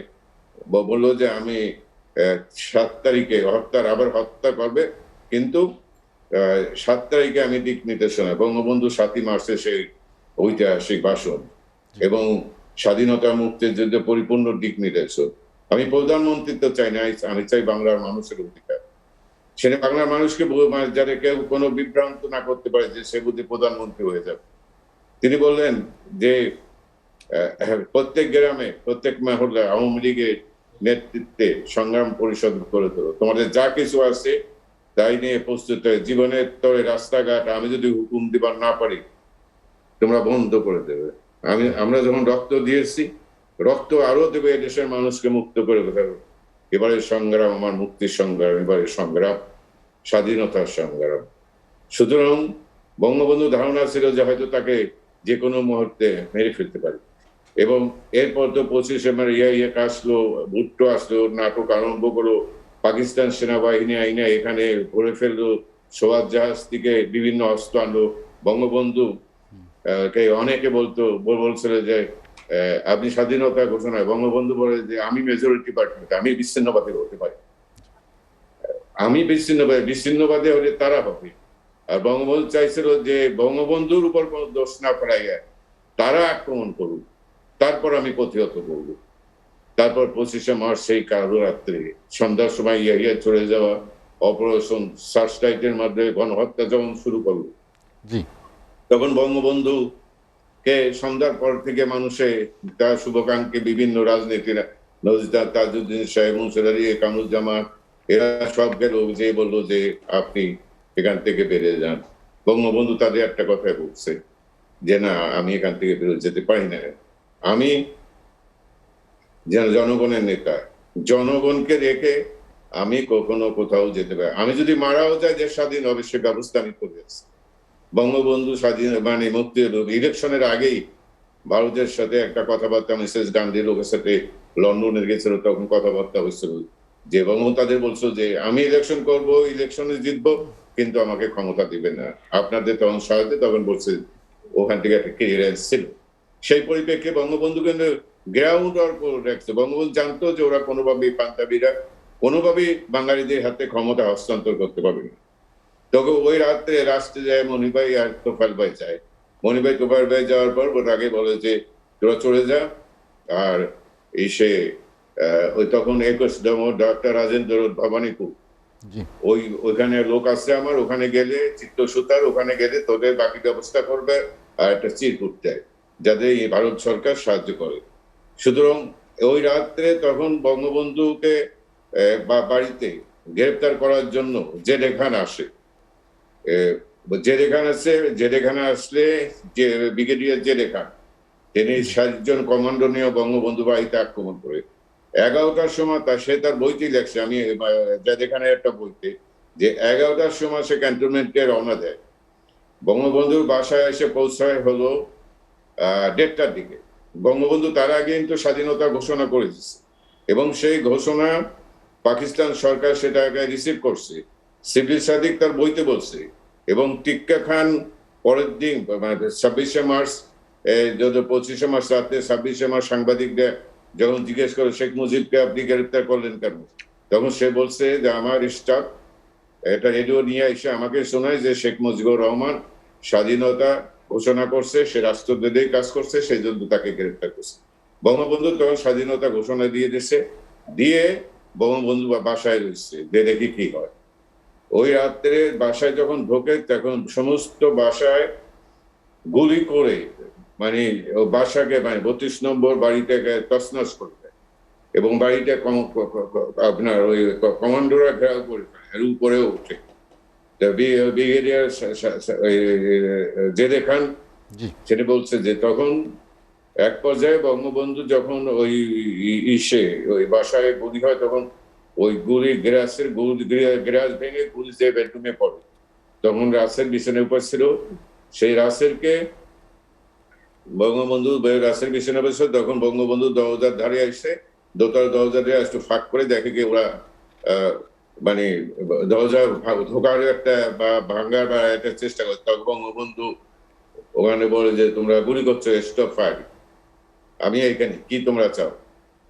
Speaker 2: বললো যে আমি 7 তারিখে আবার হত্যা করবে, কিন্তু 7 তারিখে আমি দিক নির্দেশনা, বঙ্গবন্ধু 7ই মার্চে সেই ঐতিহাসিক ভাষণ এবং স্বাধীনতা মুক্তির যুদ্ধে পরিপূর্ণ দিক নির্দেশন। আমি প্রধানমন্ত্রিত্ব চাই না, আমি চাই বাংলার মানুষের অধিকার। সেটা বাংলার মানুষকে যাতে কেউ কোনো বিভ্রান্ত না করতে পারে যে সে বুদ্ধি প্রধানমন্ত্রী হয়ে যাবে। তিনি বললেন যে প্রত্যেক গ্রামে প্রত্যেক মহল্লায় আওয়ামী লীগের নেতৃত্বে সংগ্রাম পরিষদ করে তোলো, তোমাদের যা কিছু আছে তাই নিয়ে প্রস্তুত হয়ে জীবনের তরে রাস্তাঘাট আমি যদি হুকুম দিবার না পারি তোমরা বন্ধ করে দেবে। আমরা যখন রক্ত দিয়েছি, রক্ত আরো দেবে এদেশের মানুষকে মুক্ত করে দেবে। এবারের সংগ্রাম আমার মুক্তির সংগ্রাম, এবারের সংগ্রাম স্বাধীনতার সংগ্রাম। সুতরাং বঙ্গবন্ধু ধারণা ছিল যে হয়তো তাকে যে কোনো মুহূর্তে মেরে ফেলতে পারে, এবং এরপর তো 25শে আসলো, ভুট্টো আসলো, নাটক আরম্ভ করলো, পাকিস্তান সেনাবাহিনী আইনে এখানে ভরে ফেললো, সোয়াজ জাহাজ থেকে বিভিন্ন অস্ত্র আনলো। বঙ্গবন্ধু কে অনেকে বলছিল যে আপনি স্বাধীনতা ঘোষণায়, বঙ্গবন্ধু বলে যে আমি মেজরিটি পার্টি, আমি বিচ্ছিন্নবাদী হতে পারি, আমি বিচ্ছিন্নবাদী হলে তারা হবে। আর বঙ্গবন্ধু চাইছিল যে বঙ্গবন্ধুর উপর কোনো দোষ না ফেলাইয়া তারা আক্রমণ করুক, তারপর আমি প্রতিহত করব। তারপর 25শে মার্চ সেই কালো রাত্রে সন্ধ্যার সময় ইয়াহিয়া চলে যাওয়া, অপারেশন সার্চলাইটের মাধ্যমে গণহত্যা যখন শুরু করলো, তখন বঙ্গবন্ধু কে সন্ধ্যার পর থেকে মানুষে তার শুভাকাঙ্ক্ষী বিভিন্ন রাজনীতিরা, নজরুল তাজউদ্দিন সাহেব, মুনসুর আলী, কামরুজ্জামান, এরা সব গেল, যে বললো যে আপনি এখান থেকে বেরিয়ে যান। বঙ্গবন্ধু তাদের একটা কথাই বলছে যে না, আমি এখান থেকে বেরোতে যেতে পারি না, আমি জনগণের নেতা, জনগণকে রেখে আমি কখনো কোথাও যেতে পারি, আমি যদি মারাও যাই দেশ স্বাধীন হবে সে ব্যবস্থা আমি করে আসছি। বঙ্গবন্ধু স্বাধীন মানে মুক্তি ইলেকশনের আগেই ভারতের সাথে একটা কথাবার্তা মিসেস গান্ধী লোকের সাথে লন্ডনে গেছিল, তখন কথাবার্তা হয়েছিল যে বঙ্গবন্ধু তাদের বলছো যে আমি ইলেকশন করব, ইলেকশনে জিতবো, কিন্তু আমাকে ক্ষমতা দিবে না, আপনাদের তখন সহায়তা। তখন বলছে ওখান থেকে একটা ক্লিয়ারেন্স ছিল। সেই পরিপ্রেক্ষিতে বঙ্গবন্ধু কিন্তু গ্রাউন্ড রাখছে। বঙ্গবন্ধু জানতো যে ওরা কোনোভাবেই পাঞ্জাবিরা কোনোভাবেই বাঙালিদের হাতে ক্ষমতা হস্তান্তর করতে পারবে না। তখন ওই রাত্রে রাষ্ট্রে যায় মনিভাই আর তোফাল ভাই যায়। মনিভাই তোফাল ভাই যাওয়ার পর ওর আগে বলে যে তোরা চলে যা, আর এসে ওই তখন 21 ডক্টর রাজেন্দ্র ভবানীপুর, ওইখানে লোক আছে আমার, ওখানে গেলে চিত্ত সুতার, ওখানে গেলে তোদের বাকি ব্যবস্থা করবে, আর একটা চিরকুট দেয় যাতে এই ভারত সরকার সাহায্য করে। সুতরাং ওই রাত্রে তখন বঙ্গবন্ধুকে বাড়িতে গ্রেপ্তার করার জন্য জেলেখানা আসে। জেলেখানা আসলে যে ব্রিগেডিয়ার জেলেখান, তিনি 60 জন কমান্ডো নিয়ে বঙ্গবন্ধু বাড়িতে আক্রমণ করে। 11টার সময় সে তার বইতে লেখছে, আমি যা যেখানে একটা বইতে, যে 11টার সময় সে ক্যান্টনমেন্টে রওনা দেয়। বঙ্গবন্ধুর বাসায় এসে পৌঁছায় হলো 1:30টার দিকে। বঙ্গবন্ধু তার আগে কিন্তু স্বাধীনতা ঘোষণা করে দিচ্ছে, এবং সেই ঘোষণা পাকিস্তান সরকার সেটাকে রিসিভ করছে। সিভিল সাদিক তার বইতে বলছে, এবং টিক্কা খান পরের দিন মানে 26শে মার্চ, 25শে মার্চ রাতে 26শে মার্চ সাংবাদিকদের যখন জিজ্ঞেস করে শেখ মুজিবকে আপনি গ্রেপ্তার করলেন কেন, তখন সে বলছে যে আমার স্টাফ এটা রেডিও নিয়ে এসে আমাকে শোনায় যে শেখ মুজিবুর রহমান স্বাধীনতা ঘোষণা করছে, সে রাষ্ট্রদ্রোহী কাজ করছে, সেই জন্য তাকে গ্রেপ্তার করছে। বঙ্গবন্ধু তখন স্বাধীনতা ঘোষণা দিয়ে দিচ্ছে, দিয়ে বঙ্গবন্ধু বাসায় রয়েছে, যে দেখি কি হয়। ওই রাত্রে বাসায় যখন ঢোকে তখন সমস্ত বাসায় গুলি করে, মানে বাসাকে মানে 32 নম্বর বাড়িটাকে তছনছ করে দেয়, এবং বাড়িটা আপনার ওই কমান্ডোরা ঘেরাও করে ফেলে, এর উপরেও ওঠে। ব্রিগেডিয়ার জেদে খান
Speaker 1: জি
Speaker 2: সেটা বলছে যে তখন এক পর্যায়ে বঙ্গবন্ধু যখন ওই ওই বাসায় গুলি হয়, তখন ওই গ্রাস ভেঙে গুলি যে বেডরুমে পড়ে, তখন রাসেল বিছানার উপর ছিল। সেই রাসেলকে বঙ্গবন্ধু রাসেল বিছানা বসে, তখন বঙ্গবন্ধু দরজার ধারে আসছে, দোতলা দরজা দিয়ে একটু ফাঁক করে দেখে কি ওরা মানে দরজা ঢোকার একটা বা ভাঙ্গার বা একটা চেষ্টা করে। তখন বঙ্গবন্ধু ওখানে বলে যে তোমরা গুলি করছো, স্টপ ফায়ার, আমি এখানে, কি তোমরা চাও?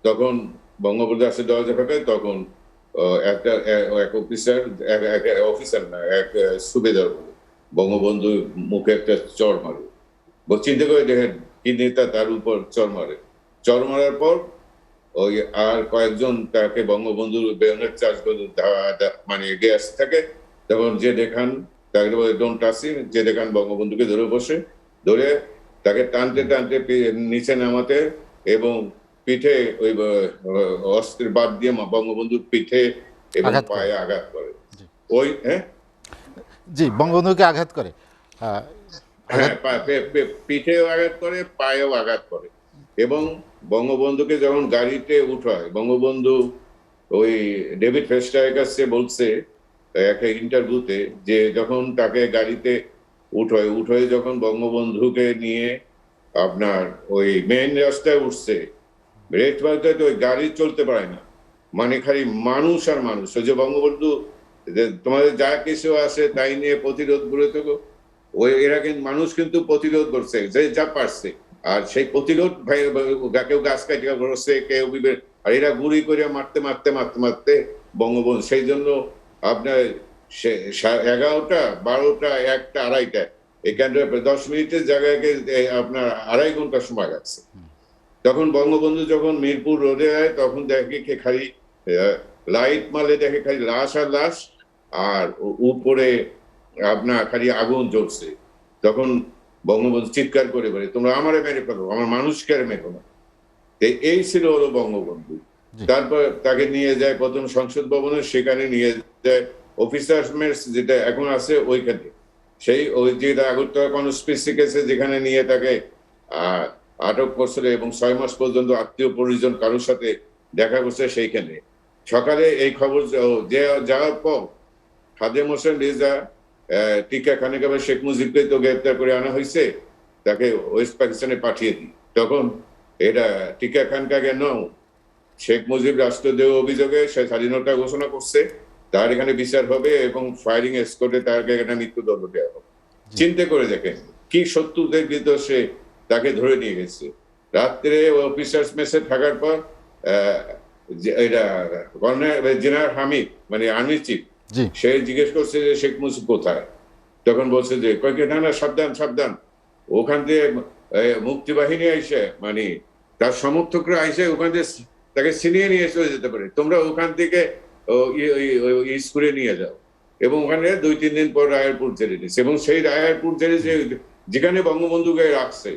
Speaker 2: তখন বঙ্গবন্ধু আসে দরজা ফাঁকায়, তখন এক অফিসার না, এক সুবেদার বঙ্গবন্ধু মুখে একটা চড় মারে। চিন্তা করে দেখেন কি নেতা, তার উপর চড় মারে। চড় মারার পর ওই আর কয়েকজন তাকে বঙ্গবন্ধুর বেয়নের চার্জ মানে এগিয়ে আসতে থাকে। তখন যে দেখান তাকে বলে ডোন্ট টাচ হিম, যে দেখান বঙ্গবন্ধুকে ধরে বসে, ধরে তাকে টানতে টানতে নিচে নামাতে, এবং পিঠে ওই অস্ত্রের বাদ দিয়ে বঙ্গবন্ধুর পিঠে এবং পায়ে আঘাত করে। ওই
Speaker 1: জি বঙ্গবন্ধুকে আঘাত করে,
Speaker 2: হ্যাঁ, পিঠেও আঘাত করে, পায়েও আঘাত করে। এবং বঙ্গবন্ধুকে যখন গাড়িতে উঠায়, বঙ্গবন্ধু ওই ডেভিড ফেস্টারের কাছে বলছে একটা ইন্টারভিউতে, যে যখন তাকে গাড়িতে উঠে যখন বঙ্গবন্ধুকে নিয়ে আপনার ওই মেইন রাস্তায় উঠছে, রেড রাস্তায় তো ওই গাড়ি চলতে পারে না, মানে খালি মানুষ আর মানুষ। ওই যে বঙ্গবন্ধু তোমাদের যা কিছু আছে তাই নিয়ে প্রতিরোধ গড়ে তোলো, ওই এরা কিন্তু মানুষ কিন্তু প্রতিরোধ করছে যে যা পারছে, আর সেই প্রতিরোধ কেউ গাছ কাটিয়া করছে, কেউ আর এরা গুলি করে মারতে মারতে মারতে মারতে বঙ্গবন্ধু, সেই জন্য আপনার 11টা 12টা 1টা 2:30 এখানে 10 মিনিটের জায়গায় আপনার 2.5 ঘন্টা সময় লাগছে। তখন বঙ্গবন্ধু যখন মিরপুর রোডে যায়, তখন দেখে খালি লাইট মালে দেখে খালি লাশ আর লাশ, আর উপরে আপনার খালি আগুন জ্বলছে। তখন বঙ্গবন্ধু চিৎকার করে বলে তোমরা আমারে মেরে ফেলো, আমার মানুষকে মেরো না। এই ছিল হলো বঙ্গবন্ধু। তারপর তাকে নিয়ে যায় প্রথম সংসদ ভবনে, সেখানে নিয়ে যায় অফিসার্স মেস যেটা এখন আছে ওইখানে, সেই ওই যেটা আগরতলা কনস্পিরেসি কেসে যেখানে নিয়ে তাকে আটক করছিল, এবং 6 মাস পর্যন্ত আত্মীয় পরিজন কারোর সাথে দেখা করছে সেইখানে। সকালে এই খবর যাওয়ার পর খাদেম হোসেন রেজা টিকা খানিকাবে শেখ মুজিবকে তো গ্রেপ্তার করে আনা হয়েছে, তাকে ওয়েস্ট পাকিস্তানে পাঠিয়ে দিই। তখন এটা টিকা খানকাকে নাও, শেখ মুজিব রাষ্ট্রদ্রোহ অভিযোগে সে স্বাধীনতা ঘোষণা করছে, তার এখানে বিচার হবে এবং ফায়ারিং এসকর্টে তাকে এখানে মৃত্যুদণ্ড দেওয়া হবে। চিন্তা করে দেখেন কি শত্রুদের ভিতর সে তাকে ধরে নিয়ে গেছে। রাত্রে অফিসার্স মেসে থাকার পর এটা জেনারেল হামিদ মানে আর্মি চিফ, সে জিজ্ঞেস করছে যে শেখ মুজিব কোথায়, তখন বলছে যে কয়েকটা না না সাবধান সাবধান, ওখান থেকে মুক্তিবাহিনী আইসে মানে তার সমর্থকরা আইসে ওখান থেকে তাকে ছিনিয়ে নিয়ে চলে যেতে পারে, তোমরা ওখান থেকে স্কুলে নিয়ে যাও। এবং ওখানে 2-3 দিন পর রায়েরপুর জেলে নিয়েছে, এবং সেই রায়েরপুর জেলে যেখানে বঙ্গবন্ধুকে রাখছে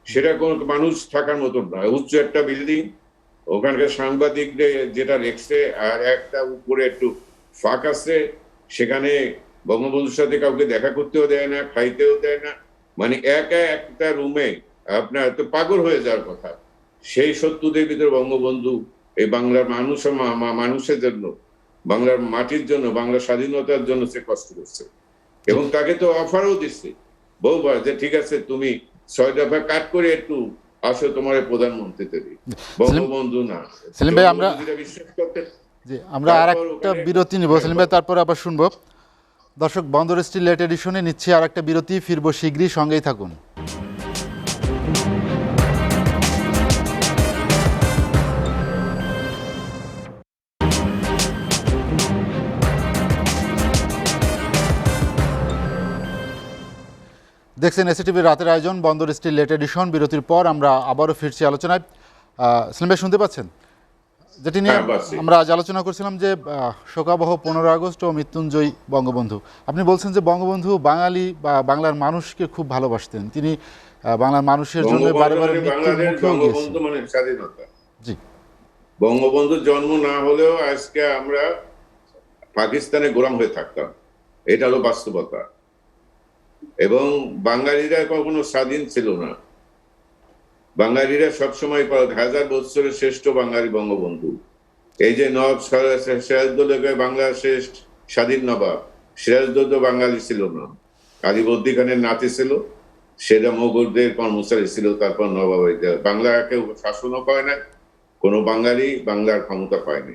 Speaker 2: সেটা কোন মানুষ থাকার মতন নয়, উচ্চ একটা বিল্ডিং, ওখানকার সাংবাদিকদের যেটা রেখছে, আর একটা উপরে একটু ফাঁক আছে, সেখানে বঙ্গবন্ধুর সাথে কাউকে দেখা করতেও দেয় না, খাইতেও দেয় না, মানে একা একটা রুমে আপনার তো পাগল হয়ে যাওয়ার কথা। সেই শত্রুদের ভিতরে বঙ্গবন্ধু এই বাংলার মানুষ ও মানুষের জন্য, বাংলার মাটির জন্য, বাংলার স্বাধীনতার জন্য সে কষ্ট করছে। এবং তাকে তো অফারও দিচ্ছে বহুবার যে ঠিক আছে তুমি 6 দফা কাট করে একটু আসো তোমার প্রধানমন্ত্রীতে দিই। বঙ্গবন্ধু না,
Speaker 1: সেলিম ভাই আমরা
Speaker 2: বিশ্বাস করতে।
Speaker 1: জি আমরা আর একটা বিরতি নিব সেলিম ভাই, তারপরে আবার শুনবো। দর্শক, বন্দর স্টিল লেট এডিশনে নিচ্ছি আর একটা বিরতি, ফিরবো শীঘ্রই, সঙ্গেই থাকুন। দেখছেন এসিটিভির রাতের আয়োজন বন্দর স্টিল লেট এডিশন। বিরতির পর আমরা আবারও ফিরছি আলোচনায়। সেলিম ভাই শুনতে পাচ্ছেন? যেটি নিয়ে আমরা আজ আলোচনা করছিলাম যে শোকাবহ 15 আগস্ট ও মৃত্যুঞ্জয় বঙ্গবন্ধু। আপনি বলছেন যে বঙ্গবন্ধু বাঙালি বা বাংলার মানুষকে খুব ভালোবাসতেন, তিনি বাংলার মানুষের জন্য বারে বারে মৃত্যুর মুখেও গিয়েছেন।
Speaker 2: মানে স্বাধীনতা।
Speaker 1: জি,
Speaker 2: বঙ্গবন্ধুর জন্ম না হলেও আজকে আমরা পাকিস্তানে গোলাম হয়ে থাকতাম, এটা হলো বাস্তবতা। এবং বাঙালিরা কখনো স্বাধীন ছিল না। বাঙালিরা সবসময় 1000 বছরের শ্রেষ্ঠ বাঙালি বঙ্গবন্ধু। এই যে নবাব সিরাজদৌল্লা বাংলার শ্রেষ্ঠ স্বাধীন নবাব, সিরাজদৌল্লা বাঙালি ছিল না, আলিবর্দী খানের নাতি ছিল, সেটা মোগলদের কর্মচারী ছিল। তারপর নবাব বাংলা কেউ শাসনও পায় না, কোনো বাঙালি বাংলার ক্ষমতা পায়নি।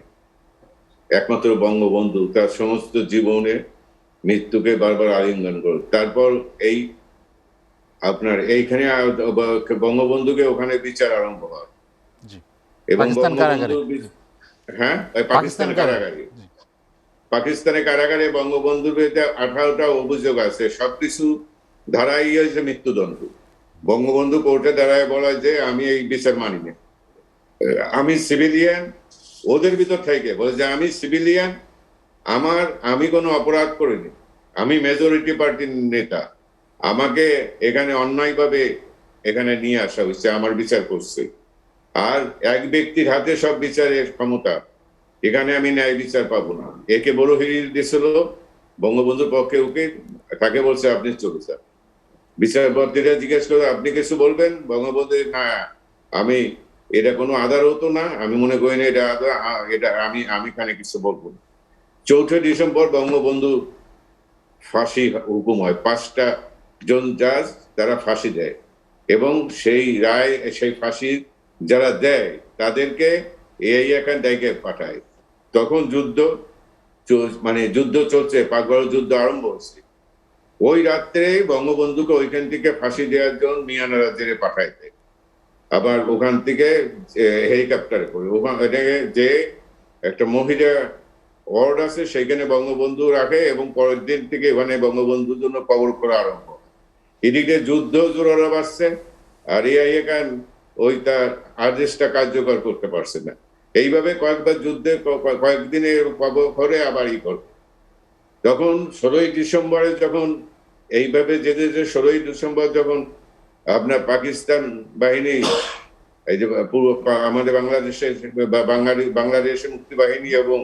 Speaker 2: একমাত্র বঙ্গবন্ধু তার সমস্ত জীবনে মৃত্যুকে বারবার আলিঙ্গন করে। তারপর এই আপনার এইখানে বঙ্গবন্ধুকে ওখানে বিচার আরম্ভ হয় এবং হ্যাঁ পাকিস্তান কারাগারে, পাকিস্তানে কারাগারে বঙ্গবন্ধুর বিরুদ্ধে 18টা অভিযোগ আছে, সবকিছু ধারাই হয়েছে মৃত্যুদণ্ড। বঙ্গবন্ধু কোর্টে দাঁড়ায় বলা যে আমি এই বিচার মানি না, আমি সিভিলিয়ান। ওদের ভিতর থেকে বলে যে আমি সিভিলিয়ান, আমি কোনো অপরাধ করিনি, আমি মেজরিটি পার্টির নেতা, আমাকে এখানে অন্যায়ভাবে এখানে নিয়ে আসা হয়েছে, আমার বিচার করছে। আর এক ব্যক্তির হাতে সব বিচারের ক্ষমতা, এখানে আমি ন্যায় বিচার পাবো না। একে বড় হিরির দিয়েছিল বঙ্গবন্ধুর পক্ষে উকিল, তাকে বলছে আপনি চলে যান। বিচারপতিরা জিজ্ঞেস করে আপনি কিছু বলবেন? বঙ্গবন্ধু না, আমি এটা কোনো আদালত না, আমি মনে করি না এটা আমি এখানে কিছু বলবো না। 4 ডিসেম্বর বঙ্গবন্ধু ফাঁসি হুকুম হয়, 5টা জন জাজ তারা ফাঁসি দেয় এবং সেই রায়, সেই ফাঁসি যারা দেয় তাদেরকে এই এখান থেকে পাঠায়। তখন যুদ্ধ চলছে, পাকবাড় যুদ্ধ আরম্ভ হচ্ছে। ওই রাত্রে বঙ্গবন্ধুকে ওইখান থেকে ফাঁসি দেওয়ার জন্য মিয়ানারা জেলে পাঠায় দেয়। আবার ওখান থেকে হেলিকপ্টারে করে ওখানে যে একটা মহিলা ওয়ার্ড আছে সেখানে বঙ্গবন্ধু রাখে এবং পরের দিন থেকে ওখানে বঙ্গবন্ধুর জন্য কবর করা আরম্ভ। এদিকে যুদ্ধ জোরালো বাড়ছে আর এখান ওই তার আদেশটা কার্যকর করতে পারছে না। এইভাবে কয়েকবার যুদ্ধে কয়েকদিনে করে আবার করে। তখন 16ই ডিসেম্বরে যখন এইভাবে যেতে 16ই ডিসেম্বর যখন আপনার পাকিস্তান বাহিনী, এই যে আমাদের বাংলাদেশের মুক্তি বাহিনী এবং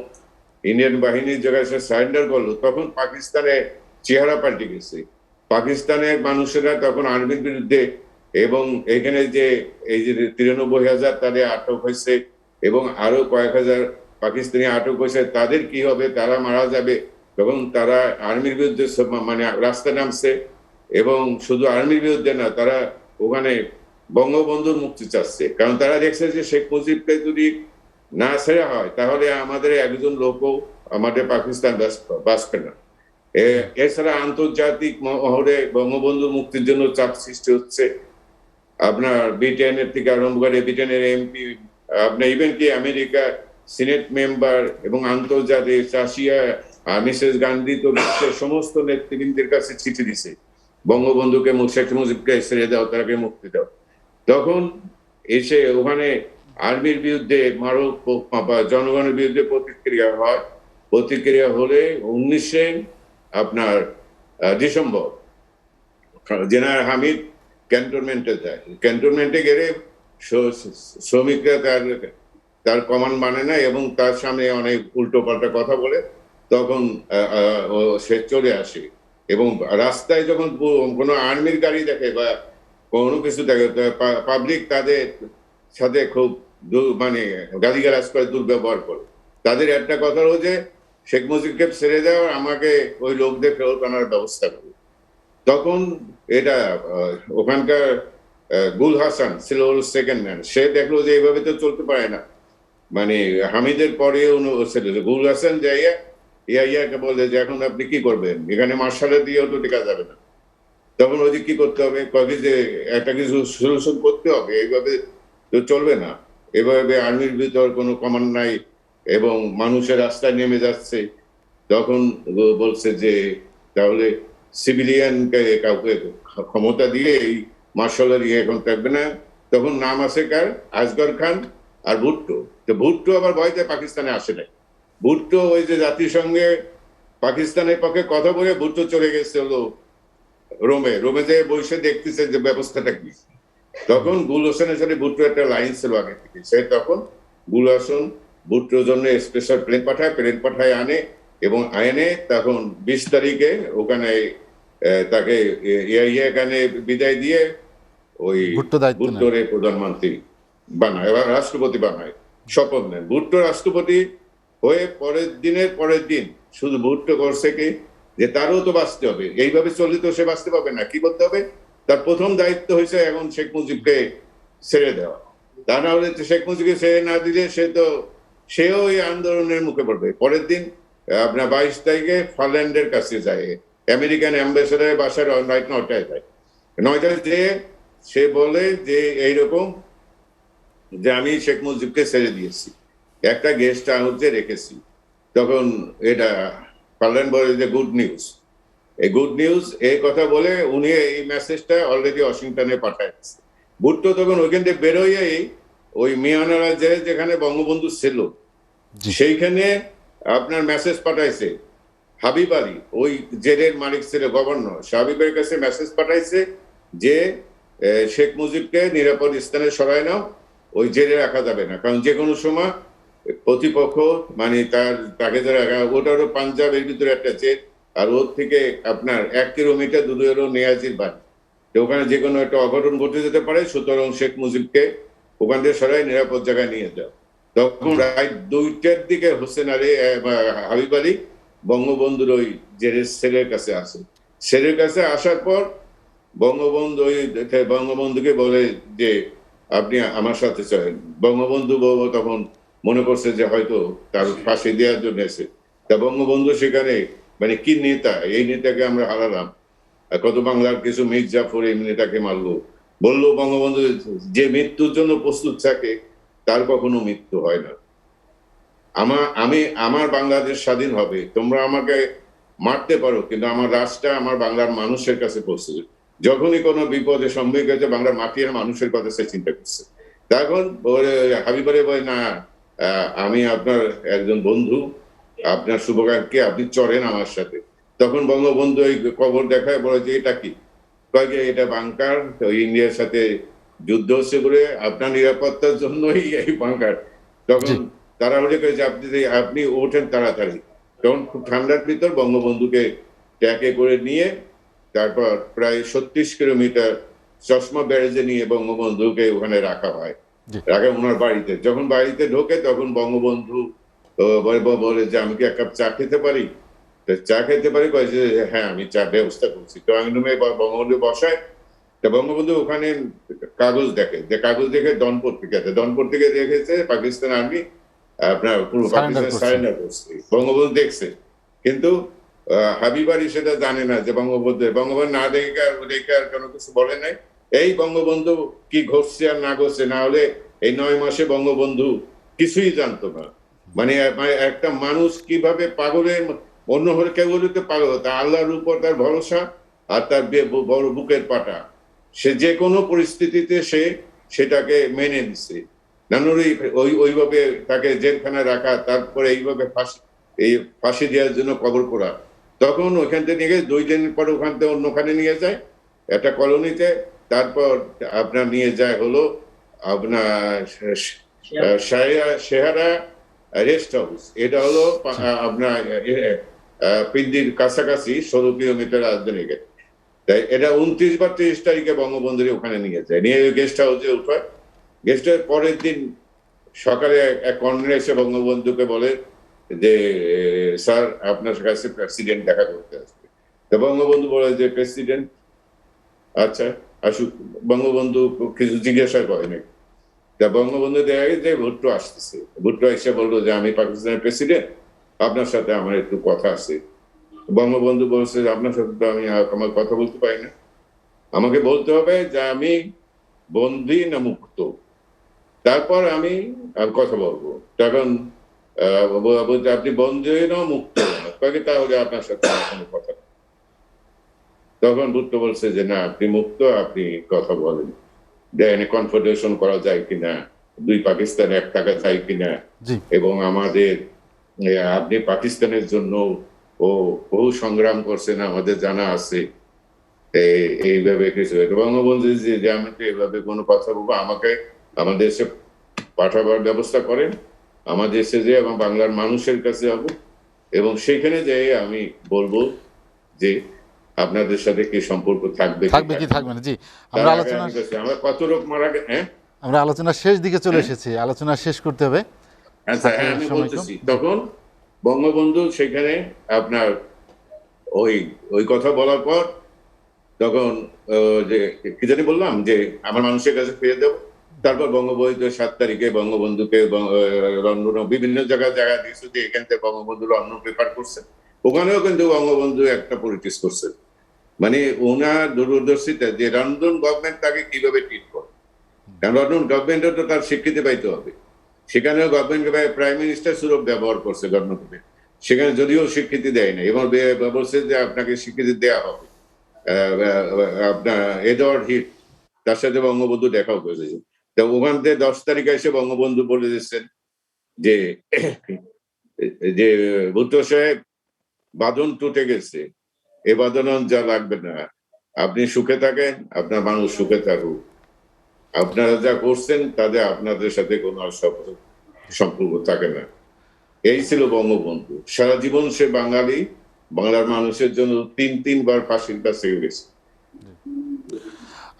Speaker 2: ইন্ডিয়ান বাহিনীর জায়গায় সারেন্ডার করলো, তখন পাকিস্তানে চেহারা পাল্টে গেছে। পাকিস্তানের মানুষেরা তখন আর্মির বিরুদ্ধে এবং এখানে যে এই যে 93,000 তাদের আটক হয়েছে এবং আরো কয়েক হাজার পাকিস্তানি আটক হয়েছে, তাদের কি হবে, তারা মারা যাবে, তখন তারা আর্মির বিরুদ্ধে মানে রাস্তা নামছে। এবং শুধু আর্মির বিরুদ্ধে না, তারা ওখানে বঙ্গবন্ধুর মুক্তি চাচ্ছে, কারণ তারা দেখছে যে শেখ মুজিবকে যদি না ছেড়ে হয় তাহলে আমাদের একজন লোকও আমাদের পাকিস্তান বাঁচবে না। এছাড়া আন্তর্জাতিক মহলে বঙ্গবন্ধুর মুক্তির জন্য চাপ সৃষ্টি হচ্ছে। আপনার ব্রিটেনের থেকে আরম্ভ করে ব্রিটেনের এমপি, আপনার ইভেন কি আমেরিকার সিনেট মেম্বার এবং আন্তর্জাতিক রাশিয়া মিসেস গান্ধী তো সমস্ত নেতৃবৃন্দের কাছে চিঠি দিছে বঙ্গবন্ধুকে শেখ মুজিবকে ছেড়ে দাও, তাকে মুক্তি দাও। তখন এসে ওখানে আর্মির বিরুদ্ধে জনগণের বিরুদ্ধে প্রতিক্রিয়া হয়। প্রতিক্রিয়া হলে 19শে আপনার ডিসেম্বর জেনারেল হামিদ ক্যান্টনমেন্টে যায়। ক্যান্টনমেন্টে গেলে শ্রমিকরা তার কমান্ড মানে না এবং তার সামনে অনেক উল্টো পাল্টা কথা বলে, তখন সে চলে আসে। এবং রাস্তায় যখন কোনো আর্মির গাড়ি দেখে বা কোনো কিছু দেখে, পাবলিক তাদের সাথে খুব মানে গালিগালাজ করে, দুর্ব্যবহার করে। তাদের একটা কথা হলো যে শেখ মুজিবকে ছেড়ে দেওয়া, আমাকে ওই লোকদের ফেরত আনার ব্যবস্থা করবে। তখন এটা ওখানকার গুল হাসান ছিল সেকেন্ড ম্যান, সে দেখলো যে এইভাবে তো চলতে পারে না, মানে হামিদের পরে গুল হাসান যাইয়া ইয়াকে বলে যে এখন আপনি কি করবেন, এখানে মার্শালে দিয়েও তো টেকা যাবে না। তখন ওই যে কি করতে হবে, কবে যে একটা কিছু সলিউশন করতে হবে, এইভাবে তো চলবে না। এভাবে আর্মির ভিতর কোনো কমান্ড নাই এবং মানুষের রাস্তায় নেমে যাচ্ছে। তখন বলছে যে তাহলে সিভিলিয়ানকে কাউকে ক্ষমতা দিয়ে এই মার্শালের ইয়ে এখন থাকবে না। তখন নাম আছে কার, আসগর খান আর ভুট্টো। তো ভুট্টো আবার ভয়তে পাকিস্তানে আসে নাই। ভুট্টো ওই যে জাতিসংঘে পাকিস্তানের পক্ষে কথা বলে ভুট্টো চলে গেছে হলো রোমে। রোমে যে বসে দেখতেছে যে ব্যবস্থাটা কি। তখন গুল হোসেনের সাথে ভুট্টো একটা লাইন ছিল আগে থেকে, সে তখন গুল হোসেন ভুট্টোর জন্য স্পেশাল প্লেন পাঠায় আনে, এবং আইনে তখন 20 তারিখে ওখানে তাকে এখানে বিদায় দিয়ে ওই
Speaker 1: ভুট্টো দায়িত্ব নেন।
Speaker 2: ভুট্টোরে প্রধানমন্ত্রী বানায়, এবার রাষ্ট্রপতি বানায়, শপথ নেন। ভুট্টো রাষ্ট্রপতি হয়ে পরের দিন শুধু ভুট্টো করছে কি যে তারও তো বাঁচতে হবে, এইভাবে চললে তো সে বাঁচতে পারবে না, কি করতে হবে, তার প্রথম দায়িত্ব হয়েছে এখন শেখ মুজিবকে ছেড়ে দেওয়া। তা না হলে শেখ মুজিবকে ছেড়ে না দিলে সেও এই আন্দোলনের মুখে পড়বে। পরের দিন আপনার 22 তারিখে ফারল্যান্ডের কাছে যায়, আমেরিকান অ্যাম্বাসেডারের বাসায় রাত 9টায় যায়। 9টায় যেয়ে সে বলে যে এইরকম যে আমি শেখ মুজিবকে ছেড়ে দিয়েছি, একটা গেস্ট হাউসে রেখেছি। তখন এটা ফারল্যান্ড বলে যে গুড নিউজ, এই গুড নিউজ এই কথা বলে উনি এই মেসেজটা অলরেডি ওয়াশিংটনে পাঠায় দিচ্ছে। ভুট্টো তখন ওইখান থেকে বেরোয়েই ওই মিয়ানারা যেখানে বঙ্গবন্ধু ছিল সেইখানে আপনার মেসেজ পাঠাইছে হাবিব আলী, ওই জেলের মালিক ছিল গভর্নর, হাবিবের কাছে মেসেজ পাঠাইছে যে শেখ মুজিবকে নিরাপদ স্থানে সরায় নাও, ওই জেলে রাখা যাবে না, কারণ যে কোনো সময় প্রতিপক্ষ মানে তাকে যারা ওটারও পাঞ্জাবের ভিতরে একটা জেল, আর ওর থেকে আপনার 1 কিলোমিটার দূরে হলো নিয়াজির বাড়ি, ওখানে যে কোনো একটা অঘটন ঘটে যেতে পারে, সুতরাং শেখ মুজিবকে ওখান থেকে সরাই নিরাপদ জায়গায় নিয়ে যাও। তখন রাত 2টার দিকে হোসেন আলী হাবিব আলী বঙ্গবন্ধুর ওই জেলের ছেলের কাছে আসে। ছেলের কাছে আসার পর বঙ্গবন্ধুকে বলে যে আপনি আমার সাথে চলেন। বঙ্গবন্ধু তখন মনে করছে যে হয়তো তার ফাঁসি দেওয়ার জন্য এসে, তা বঙ্গবন্ধু সেখানে মানে কি নেতা, এই নেতাকে আমরা হারালাম, কত বাংলার কিছু মীর জাফর এই নেতাকে মারলো। বললো বঙ্গবন্ধু যে মৃত্যুর জন্য প্রস্তুত থাকে তার কখনো মৃত্যু হয় না। আমার বাংলাদেশ স্বাধীন হবে, তোমরা আমাকে মারতে পারো, কিন্তু আমার রাষ্ট্রটা আমার বাংলার মানুষের কাছে পৌঁছে। যখনই কোনো বিপদে সম্মুখীন হয়েছে বাংলার মাটি আর মানুষের কথা সে চিন্তা করছে। তখন হাবিবারে বলে না, আমি আপনার একজন বন্ধু, আপনার শুভকাঙ্ক্ষী, আপনি চলেন আমার সাথে। তখন বঙ্গবন্ধু ওই কবর দেখায়, বলে যে এটা কি, কয়েক এটা বাংকার, ওই ইন্ডিয়ার সাথে যুদ্ধ হচ্ছে বলে আপনার নিরাপত্তার জন্যই এই বাংকার। তখন তারা মনে করে যে আপনি ওঠেন তাড়াতাড়ি। তখন খুব ঠান্ডার ভিতর বঙ্গবন্ধুকে ট্যাকে করে নিয়ে তারপর প্রায় 36 কিলোমিটার চশমা ব্যারেজে নিয়ে বঙ্গবন্ধুকে ওখানে রাখা হয়, রাখা ওনার বাড়িতে। যখন বাড়িতে ঢোকে তখন বঙ্গবন্ধু বলে যে আমি কি 1 কাপ চা খেতে পারি, চা খেতে পারি, যে হ্যাঁ আমি চা ব্যবস্থা করছি। তো আমি বঙ্গবন্ধু বসায়, তা বঙ্গবন্ধু ওখানে কাগজ দেখে, যে কাগজ দেখে ডন পত্রিকা দেখেছে পাকিস্তান আর্মি আপনার পূর্ব পাকিস্তান সারেন্ডার করছে। বঙ্গবন্ধু দেখছে, কিন্তু হাবিব আলী সেটা জানে না যে বঙ্গবন্ধু না দেখে আর কোনো কিছু বলে নাই। এই বঙ্গবন্ধু কি ঘটছে আর না ঘটছে, না হলে এই 9 মাসে বঙ্গবন্ধু কিছুই জানতো না। মানে একটা মানুষ কিভাবে পাগলের, অন্য হলে কেউ বলতে পাগল, তা আল্লাহর উপর তার ভরসা আর তার বড় বুকের পাটা, সে যে কোনো পরিস্থিতিতে সেটাকে মেনে নিছে। নানুরই ওইভাবে তাকে জেলখানায় রাখা, তারপরে এইভাবে ফাঁসি দেওয়ার জন্য কবর করা। তখন ওইখান থেকে নিয়ে 2 দিন পর ওখান থেকে অন্যখানে নিয়ে যায় একটা কলোনিতে, তারপর আপনার নিয়ে যায় হলো আপনার শেহারা রেস্ট হাউস। এটা হলো আপনার পিন্ডির কাছাকাছি 16 কিলোমিটার রাজধানী গেট। তাই এটা 29 বা 30 তারিখে বঙ্গবন্ধুরে ওখানে নিয়ে যায়, নিয়ে গেস্ট হাউসে উঠায়। গেস্টের পরের দিন সকালে এক কর্নেল এসে বঙ্গবন্ধুকে বলে যে স্যার আপনার কাছে প্রেসিডেন্ট দেখা করতে আসবে। তো বঙ্গবন্ধু বলে যে প্রেসিডেন্ট, আচ্ছা আসুক। বঙ্গবন্ধু কিছু জিজ্ঞাসা করেনি। তা বঙ্গবন্ধু দেখা গেছে যে ভুট্টো আসতেছে, ভুট্টো এসে বললো যে আমি পাকিস্তানের প্রেসিডেন্ট, আপনার সাথে আমার একটু কথা আছে। বঙ্গবন্ধু বলছে যে আপনার সাথে তো আমি আমার কথা বলতে পারি না, আমাকে বলতে হবে যে আমি বন্দী না মুক্ত, তারপর আমি কথা বলবো। তখন বলতে আপনি বন্দী না মুক্ত, তাহলে আপনার সাথে আমার কোনো কথা নেই। তখন ভুট্টো বলছে যে না আপনি মুক্ত, আপনি কথা বলেন, দেন কনফেডারেশন করা যায় কিনা, দুই পাকিস্তান এক থাকা যায় কিনা,
Speaker 1: জি।
Speaker 2: এবং আমাদের আপনি পাকিস্তানের জন্য ও বহু সংগ্রাম করছেন আমাদের জানা আছে, এইভাবে কিছু। বঙ্গবন্ধু যে আমি তো এইভাবে কোনো কথা বলবো, আমাকে আমাদের দেশে পাঠাবার ব্যবস্থা করেন, আমাদের দেশে যে এবং বাংলার মানুষের কাছে যাব, এবং সেখানে যেয়ে আমি বলবো যে আপনাদের সাথে কি সম্পর্ক থাকবে
Speaker 1: থাকবে কি থাকবে না। জি, আমরা আলোচনা
Speaker 2: আমরা কত লোক মারা গেছে। হ্যাঁ,
Speaker 1: আমরা আলোচনার শেষ দিকে চলে এসেছি, আলোচনা শেষ করতে হবে।
Speaker 2: আচ্ছা হ্যাঁ আমি বলতেছি, তখন বঙ্গবন্ধু সেখানে আপনার ওই ওই কথা বলার পর তখন যে কি জানি বললাম যে আমার মানুষের কাছে ফিরে দেবো। তারপর বঙ্গবন্ধু 7 তারিখে বঙ্গবন্ধুকে লন্ডন বিভিন্ন জায়গায় জায়গা দিয়েছে যে এখান থেকে বঙ্গবন্ধু লন্ডন প্রেফার করছে, ওখানেও কিন্তু বঙ্গবন্ধু একটা পলিটিক্স করছে। মানে ওনার দূরদর্শিতা যে লন্ডন গভর্নমেন্ট তাকে কিভাবে ট্রিট করে, কারণ লন্ডন গভর্নমেন্টও তো তার স্বীকৃতি পাইতে হবে। সেখানেও গভর্নমেন্ট প্রাইম মিনিস্টার সুরভ ব্যবহার করছে গভর্নমেন্টে, সেখানে যদিও স্বীকৃতি দেয় না, এবং বলছে যে আপনাকে স্বীকৃতি দেওয়া হবে। আপনার এডওয়ার্ড হিট তার সাথে বঙ্গবন্ধু দেখাও করেছে। তো ওখান থেকে 10 তারিখে এসে বঙ্গবন্ধু বলে দিচ্ছেন যে যে ভুট্টো সাহেব বাঁধন টুটে গেছে, এ বাঁধন যা লাগবে না, আপনি সুখে থাকেন, আপনার মানুষ সুখে থাকুক, আপনারা যা করছেন তাদের আপনাদের সাথে কোনো সম্পর্ক থাকে না। এই ছিল বঙ্গবন্ধু। সারা জীবন সে বাঙালি, বাংলার মানুষের জন্য তিনবার ফাঁসির কাছে গেছে।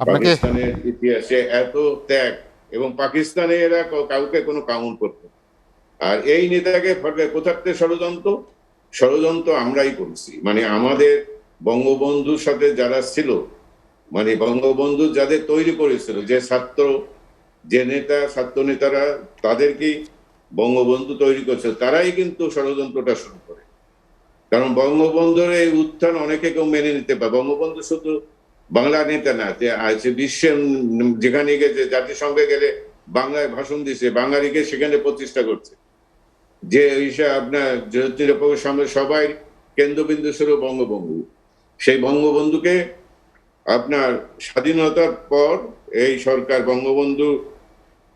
Speaker 2: পাকিস্তানের ইতিহাসে এত ত্যাগ, এবং পাকিস্তানে এরা কাউকে কোনো কাউন্ট করতো। আর এই নেতাকে কোথাতে ষড়যন্ত্র, ষড়যন্ত্র আমরাই করছি। মানে আমাদের বঙ্গবন্ধুর সাথে যারা ছিল, মানে বঙ্গবন্ধু যাদের তৈরি করেছিল, যে ছাত্র, যে নেতা, ছাত্র নেতারা তাদেরকেই বঙ্গবন্ধু তৈরি করেছিল, তারাই কিন্তু ষড়যন্ত্রটা শুরু করে। কারণ বঙ্গবন্ধুর এই উত্থান অনেকে কেউ মেনে নিতে পারে। বঙ্গবন্ধু শুধু বাংলা নেতা না, যে আছে বিশ্বের যেখানে গেছে, জাতিসংঘে গেলে বাংলায় ভাষণ দিছে, বাঙালিকে সেখানে প্রতিষ্ঠা করছে, যে হিসাবে আপনার নিরপেক্ষ সামনে সবাই কেন্দ্রবিন্দু ছিল বঙ্গবন্ধু। সেই বঙ্গবন্ধুকে আপনার স্বাধীনতার পর এই সরকার বঙ্গবন্ধু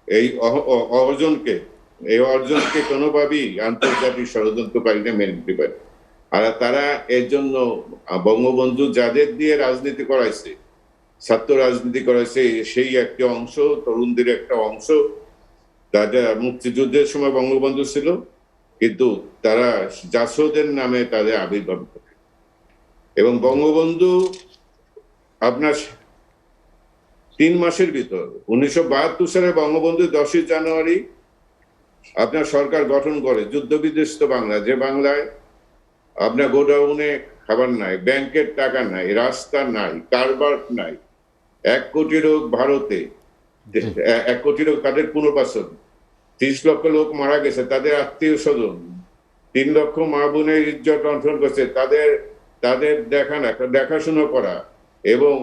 Speaker 2: এই অর্জনকে কোনোভাবেই আন্তর্জাতিক ষড়যন্ত্রকারীরা মেনে নিতে পারে। আর তারা এর জন্য বঙ্গবন্ধু যাদের দিয়ে রাজনীতি করাইছে, ছাত্র রাজনীতি করাইছে, সেই একটা অংশ, তরুণদের একটা অংশ, তাদের মুক্তিযুদ্ধের সময় বঙ্গবন্ধু ছিল, কিন্তু তারা জাসদের নামে তাদের আবির্ভাব করে। এবং বঙ্গবন্ধু আপনার 3 মাসের ভিতর 1972 সালে বঙ্গবন্ধু 10 জানুয়ারি আপনার সরকার গঠন করে যুদ্ধ বিধ্বস্ত বাংলা, যে বাংলায় আপনার গোডাউনে খাবার নাই, ব্যাংকের টাকা নাই, রাস্তা নাই, কারবার নাই, 1 কোটি লোক ভারতে, 1 কোটি লোক তাদের পুনর্বাসন, 30 লক্ষ লোক মারা গেছে, তাদের আত্মীয় স্বজন, 3 লক্ষ মা বোনের ইজ্জত লণ্ঠন করছে, তাদের দেখাশোনা করা। এবং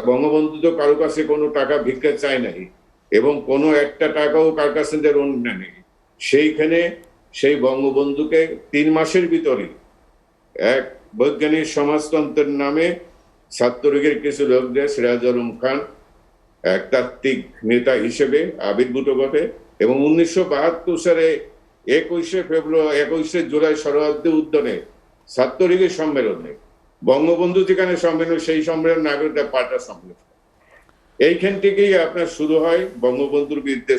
Speaker 2: বঙ্গবন্ধু তো কারো কাছে কোনো টাকা ভিক্ষা চায় নাই, এবং কোনো একটা টাকাও কার কাছে নেই। সেইখানে সেই বঙ্গবন্ধুকে 3 মাসের ভিতরে এক বৈজ্ঞানিক সমাজতন্ত্রের নামে ছাত্রলীগের কিছু লোকদের, সিরাজ আলম খান এক তাত্ত্বিক নেতা হিসেবে আবির্ভূত ঘটে, এবং 1972 সালে 21শে জুলাই শরণার্থী উদ্যানে ছাত্রলীগের সম্মেলনে বঙ্গবন্ধু যেখানে সম্মেলন, সেই সম্মেলন নাগরিকরা পাল্টা সম্মেলন। এইখান থেকেই আপনার শুরু হয় বঙ্গবন্ধুর বিরুদ্ধে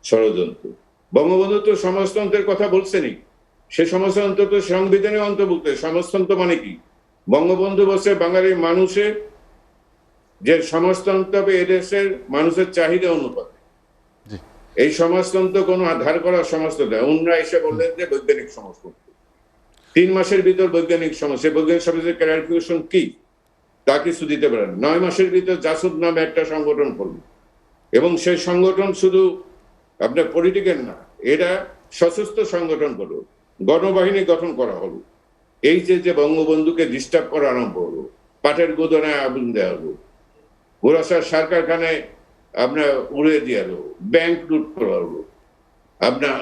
Speaker 2: ষড়যন্ত্র। বঙ্গবন্ধু তো সমাজতন্ত্রের কথা বলছেনই, সে সমাজতন্ত্র তো সংবিধানে অন্তর্ভুক্ত। সমাজতন্ত্র মানে কি? বঙ্গবন্ধু বলছে বাঙালির মানুষের যে সমাজতন্ত্র হবে এদেশের মানুষের চাহিদা অনুপাতে। এই সমাজতন্ত্র কোনো ধার করার সমাজতন্ত্র নয়। অন্যরা এসে বললেন যে বৈজ্ঞানিক সমাজতন্ত্র, 3 মাসের ভিতর বৈজ্ঞানিক সমাজ, সেই বৈজ্ঞানিক সমাজের ক্যালকুলেশন কি তা কিছু দিতে পারেন। 9 মাসের ভিতর জাসদ নামে একটা সংগঠন করল, এবং সেই সংগঠন শুধু আপনার পলিটিক্যাল না, এটা সশস্ত্র সংগঠন করলো, গণবাহিনী গঠন করা হলো। এই যে বঙ্গবন্ধুকে ডিস্টার্ব করা আরম্ভ হলো, পাটের গোদনায় আগুন দেওয়া হলো, ঘোড়াসার সার কারখানায় আপনার উড়ে দিয়ে হলো, ব্যাংক লুট করা হলো, আপনার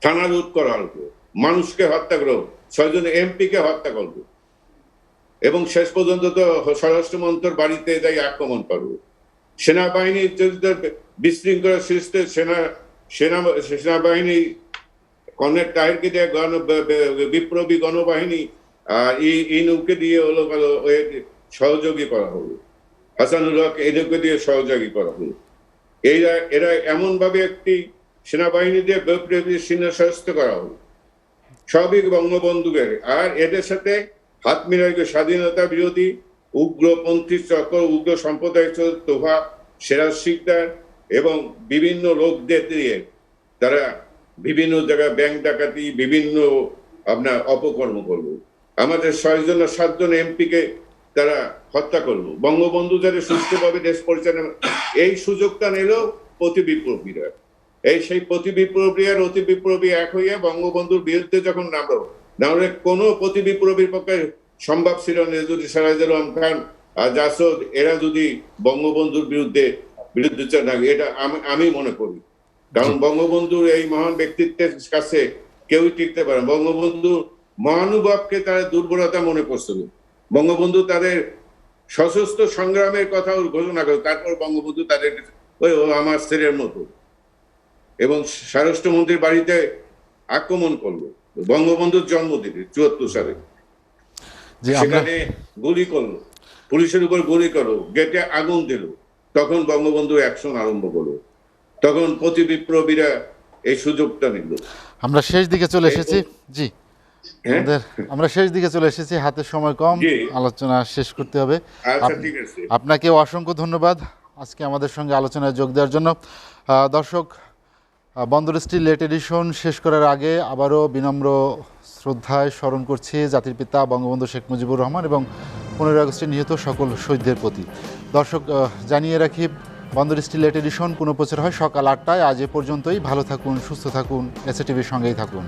Speaker 2: থানা লুট করা হলো, মানুষকে হত্যা করলো, 6 জন এমপি কে হত্যা করলো, এবং শেষ পর্যন্ত তো স্বরাষ্ট্রমন্ত্রীর বাড়িতে যাই আক্রমণ করলো। সেনাবাহিনী বিশৃঙ্খলা সৃষ্টি, সেনাবাহিনী কর্নেল তাহিরকে দিয়ে বিপ্লবী গণবাহিনী ইনুকে দিয়ে হলো সহযোগী করা হলো, হাসানুল হক এনুকে দিয়ে সহযোগী করা হলো। এরা এমন ভাবে একটি সেনাবাহিনী দিয়ে বিপ্লবী সৃষ্টি করা হলো, সবই বঙ্গবন্ধুকে। আর এদের সাথে হাত মিলাই স্বাধীনতা বিরোধী উগ্রপন্থী চক্র, উগ্র সম্প্রদায় তোফা, সেরাজ শিকদার এবং বিভিন্ন লোকদের দিয়ে তারা বিভিন্ন জায়গায় ব্যাংক ডাকাতি, বিভিন্ন আপনার অপকর্ম করলো। আমাদের 6 জন 7 জন এমপিকে তারা হত্যা করলো। বঙ্গবন্ধু যারা সুস্থভাবে দেশ পরিচালনা, এই সুযোগটা নিল প্রতি বিপ্লবীরা। সেই প্রতি বিপ্লবীরা অতি বিপ্লবী এক হইয়া বঙ্গবন্ধুর বিরুদ্ধে যখন নামলো, নাহলে কোনো প্রতি বিপ্লবীর পক্ষে সম্ভব ছিল না যদি সারাজুল আলম খান আর জাসদ এরা যদি বঙ্গবন্ধুর বিরুদ্ধে না, এটা আমি মনে করি। কারণ বঙ্গবন্ধুর এই মহান ব্যক্তিত্বের কাছে কেউই টিকতে পারে। বঙ্গবন্ধু মহানুভবকে তারা দুর্বলতা মনে করছিল। বঙ্গবন্ধু তাদের সশস্ত্র সংগ্রামের কথা ঘোষণা করে, তারপর বঙ্গবন্ধু তাদের ওই আমার ছেলের মতো, এবং স্বরাষ্ট্রমন্ত্রীর বাড়িতে আক্রমণ করলো বঙ্গবন্ধুর জন্মদিনে 74 সালে। সেখানে গুলি করলো, পুলিশের উপর গুলি করলো, গেটে আগুন দিল। তখন বঙ্গবন্ধু অ্যাকশন আরম্ভ করলো, তখন প্রতি বিপ্লবীরা এই সুযোগটা নিল।
Speaker 1: আমরা শেষ দিকে চলে এসেছি। জি, আমরা শেষ দিকে চলে এসেছি, হাতে সময় কম, আলোচনা শেষ করতে হবে।
Speaker 2: আচ্ছা, ঠিক আছে।
Speaker 1: আপনাকে অসংখ্য ধন্যবাদ আজকে আমাদের সঙ্গে আলোচনায় যোগ দেওয়ার জন্য। দর্শক, বন্দর স্টিল লেট এডিশন শেষ করার আগে আবারও বিনম্র শ্রদ্ধায় স্মরণ করছি জাতির পিতা বঙ্গবন্ধু শেখ মুজিবুর রহমান এবং 15 আগস্টে নিহত সকল শহীদদের প্রতি। দর্শক, জানিয়ে রাখি, বন্দর স্টিল লেট এডিশন পুনঃপ্রচার হয় সকাল 8টায়। আজ এ পর্যন্তই। ভালো থাকুন, সুস্থ থাকুন, এসএটিভির সঙ্গেই থাকুন।